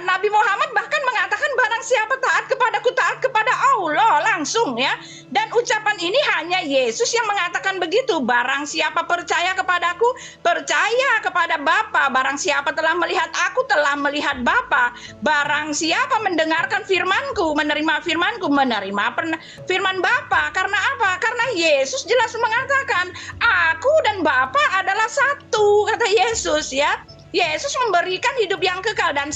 Nabi Muhammad bahkan mengatakan barang siapa taat kepadaku, taat kepada Allah langsung ya. Dan ucapan ini hanya Yesus yang mengatakan begitu. Barang siapa percaya kepadaku, percaya kepada Bapa. Barang siapa telah melihat aku, telah melihat Bapa. Barang siapa mendengarkan firmanku, menerima firmanku, menerima firman Bapa. Karena apa? Karena Yesus jelas mengatakan, aku dan Bapa adalah satu, kata Yesus ya. Yesus memberikan hidup yang kekal dan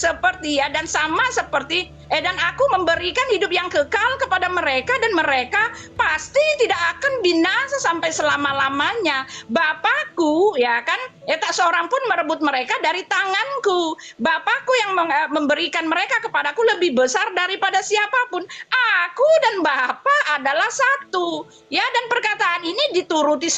dan aku memberikan hidup yang kekal kepada mereka, dan mereka pasti tidak akan binasa sampai selama-lamanya. Bapakku ya kan, Tak seorang pun merebut mereka dari tanganku. Bapakku yang memberikan mereka kepadaku lebih besar daripada siapapun. Aku dan Bapa adalah satu. Ya, dan perkataan ini diikuti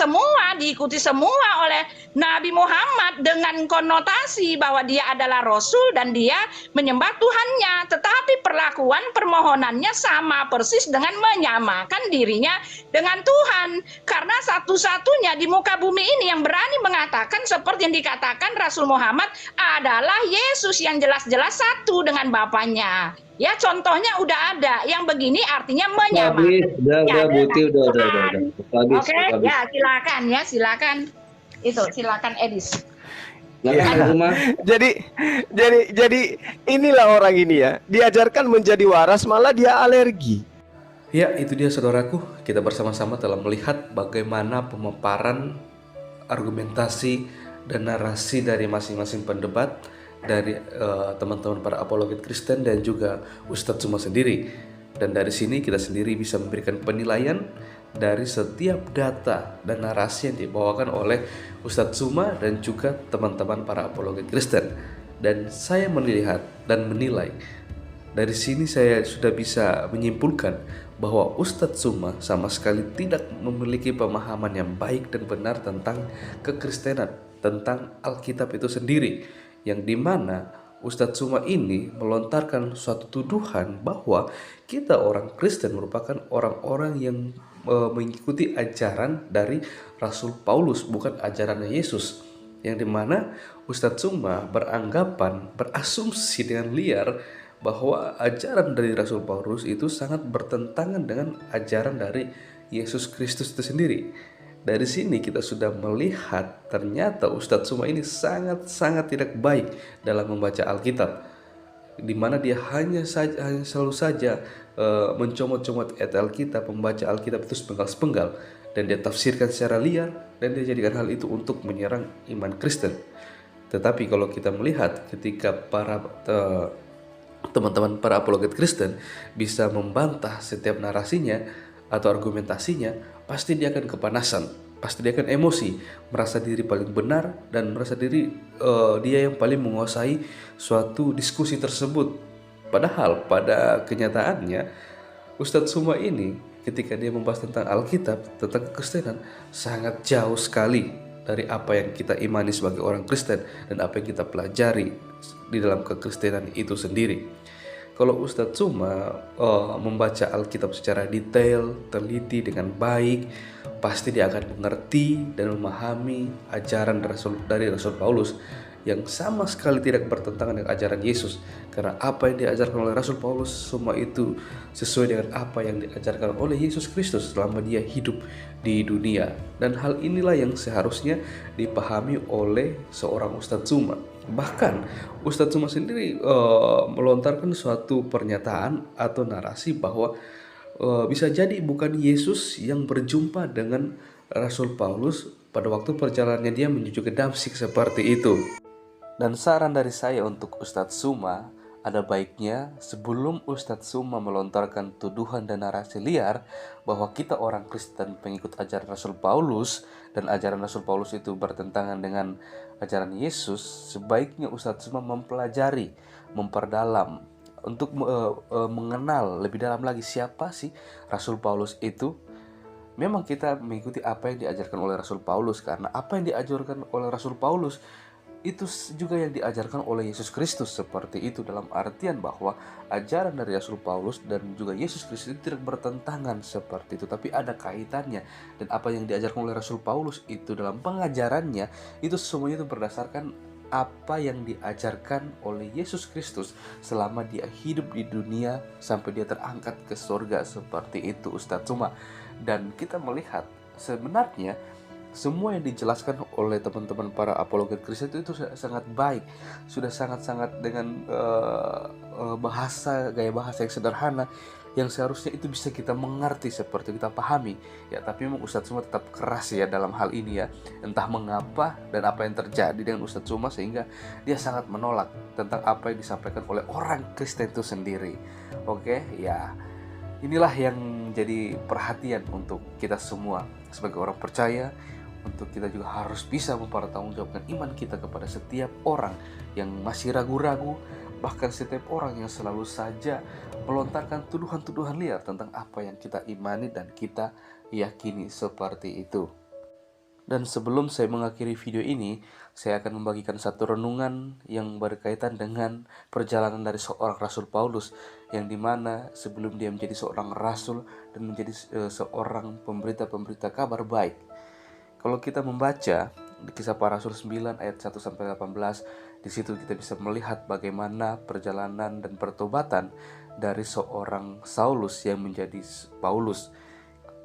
semua oleh Nabi Muhammad dengan konotasi bahwa dia adalah Rasul dan dia menyembah Tuhannya. Tetapi perlakuan permohonannya sama persis dengan menyamakan dirinya dengan Tuhan. Karena satu-satunya di muka bumi ini yang berani mengatakan seperti yang dikatakan Rasul Muhammad adalah Yesus yang jelas-jelas satu dengan Bapaknya. Ya, contohnya udah ada. Yang begini artinya menyamakan. Udah, Buti, udah. Oke, ya silakan. Silakan Edis. Jadi inilah orang ini ya, diajarkan menjadi waras malah dia alergi. Ya, itu dia saudaraku. Kita bersama-sama telah melihat bagaimana pemaparan argumentasi dan narasi dari masing-masing pendebat, dari teman-teman para apologet Kristen dan juga Ustadz Suma sendiri. Dan dari sini kita sendiri bisa memberikan penilaian dari setiap data dan narasi yang dibawakan oleh Ustadz Suma dan juga teman-teman para apologet Kristen. Dan saya melihat dan menilai, dari sini saya sudah bisa menyimpulkan bahwa Ustadz Suma sama sekali tidak memiliki pemahaman yang baik dan benar tentang kekristenan, tentang Alkitab itu sendiri, yang dimana Ustadz Suma ini melontarkan suatu tuduhan bahwa kita orang Kristen merupakan orang-orang yang mengikuti ajaran dari Rasul Paulus, bukan ajaran Yesus, yang dimana Ustadz Suma berasumsi dengan liar bahwa ajaran dari Rasul Paulus itu sangat bertentangan dengan ajaran dari Yesus Kristus itu sendiri. Dari sini kita sudah melihat ternyata Ustadz Suma ini sangat-sangat tidak baik dalam membaca Alkitab, di mana dia hanya selalu saja mencomot-comot ayat Alkitab, membaca Alkitab itu sepenggal-sepenggal, dan dia tafsirkan secara liar, dan dia jadikan hal itu untuk menyerang iman Kristen. Tetapi kalau kita melihat ketika para teman-teman para apologet Kristen bisa membantah setiap narasinya atau argumentasinya, pasti dia akan kepanasan, pasti dia akan emosi, merasa diri paling benar dan merasa diri dia yang paling menguasai suatu diskusi tersebut. Padahal pada kenyataannya Ustadz Suma ini ketika dia membahas tentang Alkitab, tentang kekristenan, sangat jauh sekali dari apa yang kita imani sebagai orang Kristen dan apa yang kita pelajari di dalam kekristenan itu sendiri. Kalau Ustadz Suma membaca Alkitab secara detail, teliti dengan baik, pasti dia akan mengerti dan memahami ajaran dari Rasul Paulus yang sama sekali tidak bertentangan dengan ajaran Yesus. Karena apa yang diajarkan oleh Rasul Paulus semua itu sesuai dengan apa yang diajarkan oleh Yesus Kristus selama dia hidup di dunia. Dan hal inilah yang seharusnya dipahami oleh seorang Ustadz Suma. Bahkan Ustadz Suma sendiri melontarkan suatu pernyataan atau narasi bahwa bisa jadi bukan Yesus yang berjumpa dengan Rasul Paulus pada waktu perjalanannya dia menuju ke Damsyik seperti itu. Dan saran dari saya untuk Ustadz Suma, ada baiknya sebelum Ustadz Suma melontarkan tuduhan dan narasi liar bahwa kita orang Kristen pengikut ajaran Rasul Paulus dan ajaran Rasul Paulus itu bertentangan dengan ajaran Yesus, sebaiknya Ustadz Suma mempelajari, memperdalam untuk mengenal lebih dalam lagi siapa sih Rasul Paulus itu. Memang kita mengikuti apa yang diajarkan oleh Rasul Paulus, karena apa yang diajarkan oleh Rasul Paulus itu juga yang diajarkan oleh Yesus Kristus, seperti itu, dalam artian bahwa ajaran dari Rasul Paulus dan juga Yesus Kristus itu tidak bertentangan seperti itu, tapi ada kaitannya. Dan apa yang diajarkan oleh Rasul Paulus itu dalam pengajarannya itu semuanya itu berdasarkan apa yang diajarkan oleh Yesus Kristus selama dia hidup di dunia sampai dia terangkat ke surga, seperti itu Ustadz Suma. Dan kita melihat sebenarnya semua yang dijelaskan oleh teman-teman para apologet Kristen itu sangat baik, sudah sangat-sangat dengan gaya bahasa yang sederhana, yang seharusnya itu bisa kita mengerti, seperti kita pahami ya. Tapi memang Ustadz Suma tetap keras ya dalam hal ini ya, entah mengapa dan apa yang terjadi dengan Ustadz Suma sehingga dia sangat menolak tentang apa yang disampaikan oleh orang Kristen itu sendiri. Oke ya, inilah yang jadi perhatian untuk kita semua sebagai orang percaya, untuk tentu kita juga harus bisa mempertanggungjawabkan iman kita kepada setiap orang yang masih ragu-ragu, bahkan setiap orang yang selalu saja melontarkan tuduhan-tuduhan liar tentang apa yang kita imani dan kita yakini seperti itu. Dan sebelum saya mengakhiri video ini, saya akan membagikan satu renungan yang berkaitan dengan perjalanan dari seorang Rasul Paulus, yang dimana sebelum dia menjadi seorang rasul dan menjadi seorang pemberita kabar baik. Kalau kita membaca di Kisah Para Rasul 9 ayat 1-18, di situ kita bisa melihat bagaimana perjalanan dan pertobatan dari seorang Saulus yang menjadi Paulus.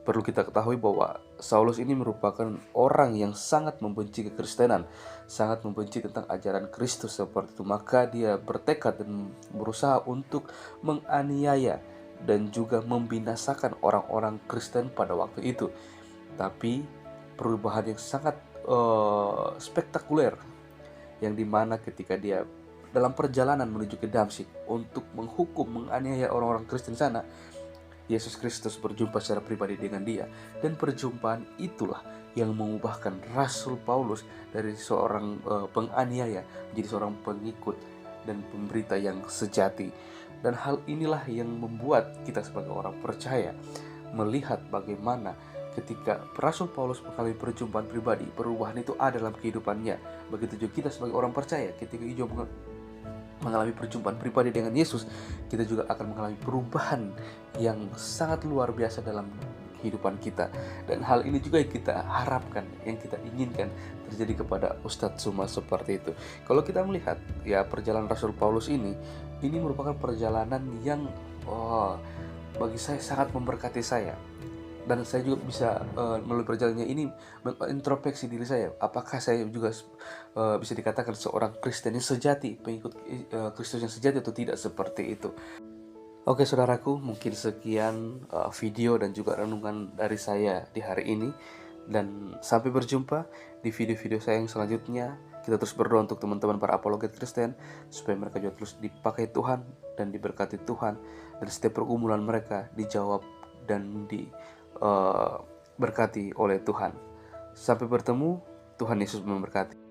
Perlu kita ketahui bahwa Saulus ini merupakan orang yang sangat membenci kekristenan, sangat membenci tentang ajaran Kristus seperti itu. Maka dia bertekad dan berusaha untuk menganiaya dan juga membinasakan orang-orang Kristen pada waktu itu. Tapi perubahan yang sangat spektakuler, yang dimana ketika dia dalam perjalanan menuju ke Damsyik untuk menghukum, menganiaya orang-orang Kristen sana, Yesus Kristus berjumpa secara pribadi dengan dia, dan perjumpaan itulah yang mengubahkan Rasul Paulus dari seorang penganiaya menjadi seorang pengikut dan pemberita yang sejati. Dan hal inilah yang membuat kita sebagai orang percaya melihat bagaimana ketika Rasul Paulus mengalami perjumpaan pribadi, perubahan itu ada dalam kehidupannya. Begitu juga kita sebagai orang percaya, ketika kita mengalami perjumpaan pribadi dengan Yesus, kita juga akan mengalami perubahan yang sangat luar biasa dalam kehidupan kita. Dan hal ini juga yang kita harapkan, yang kita inginkan terjadi kepada Ustadz Suma seperti itu. Kalau kita melihat ya perjalanan Rasul Paulus ini merupakan perjalanan yang bagi saya sangat memberkati saya. Dan saya juga bisa melalui perjalanannya ini mengintrospeksi diri saya. Apakah saya juga bisa dikatakan seorang Kristen yang sejati, pengikut Kristus yang sejati atau tidak seperti itu. Oke saudaraku, mungkin sekian video dan juga renungan dari saya di hari ini. Dan sampai berjumpa di video-video saya yang selanjutnya. Kita terus berdoa untuk teman-teman para apologet Kristen, supaya mereka juga terus dipakai Tuhan dan diberkati Tuhan. Dan setiap pergumulan mereka dijawab dan berkati oleh Tuhan. Sampai bertemu, Tuhan Yesus memberkati.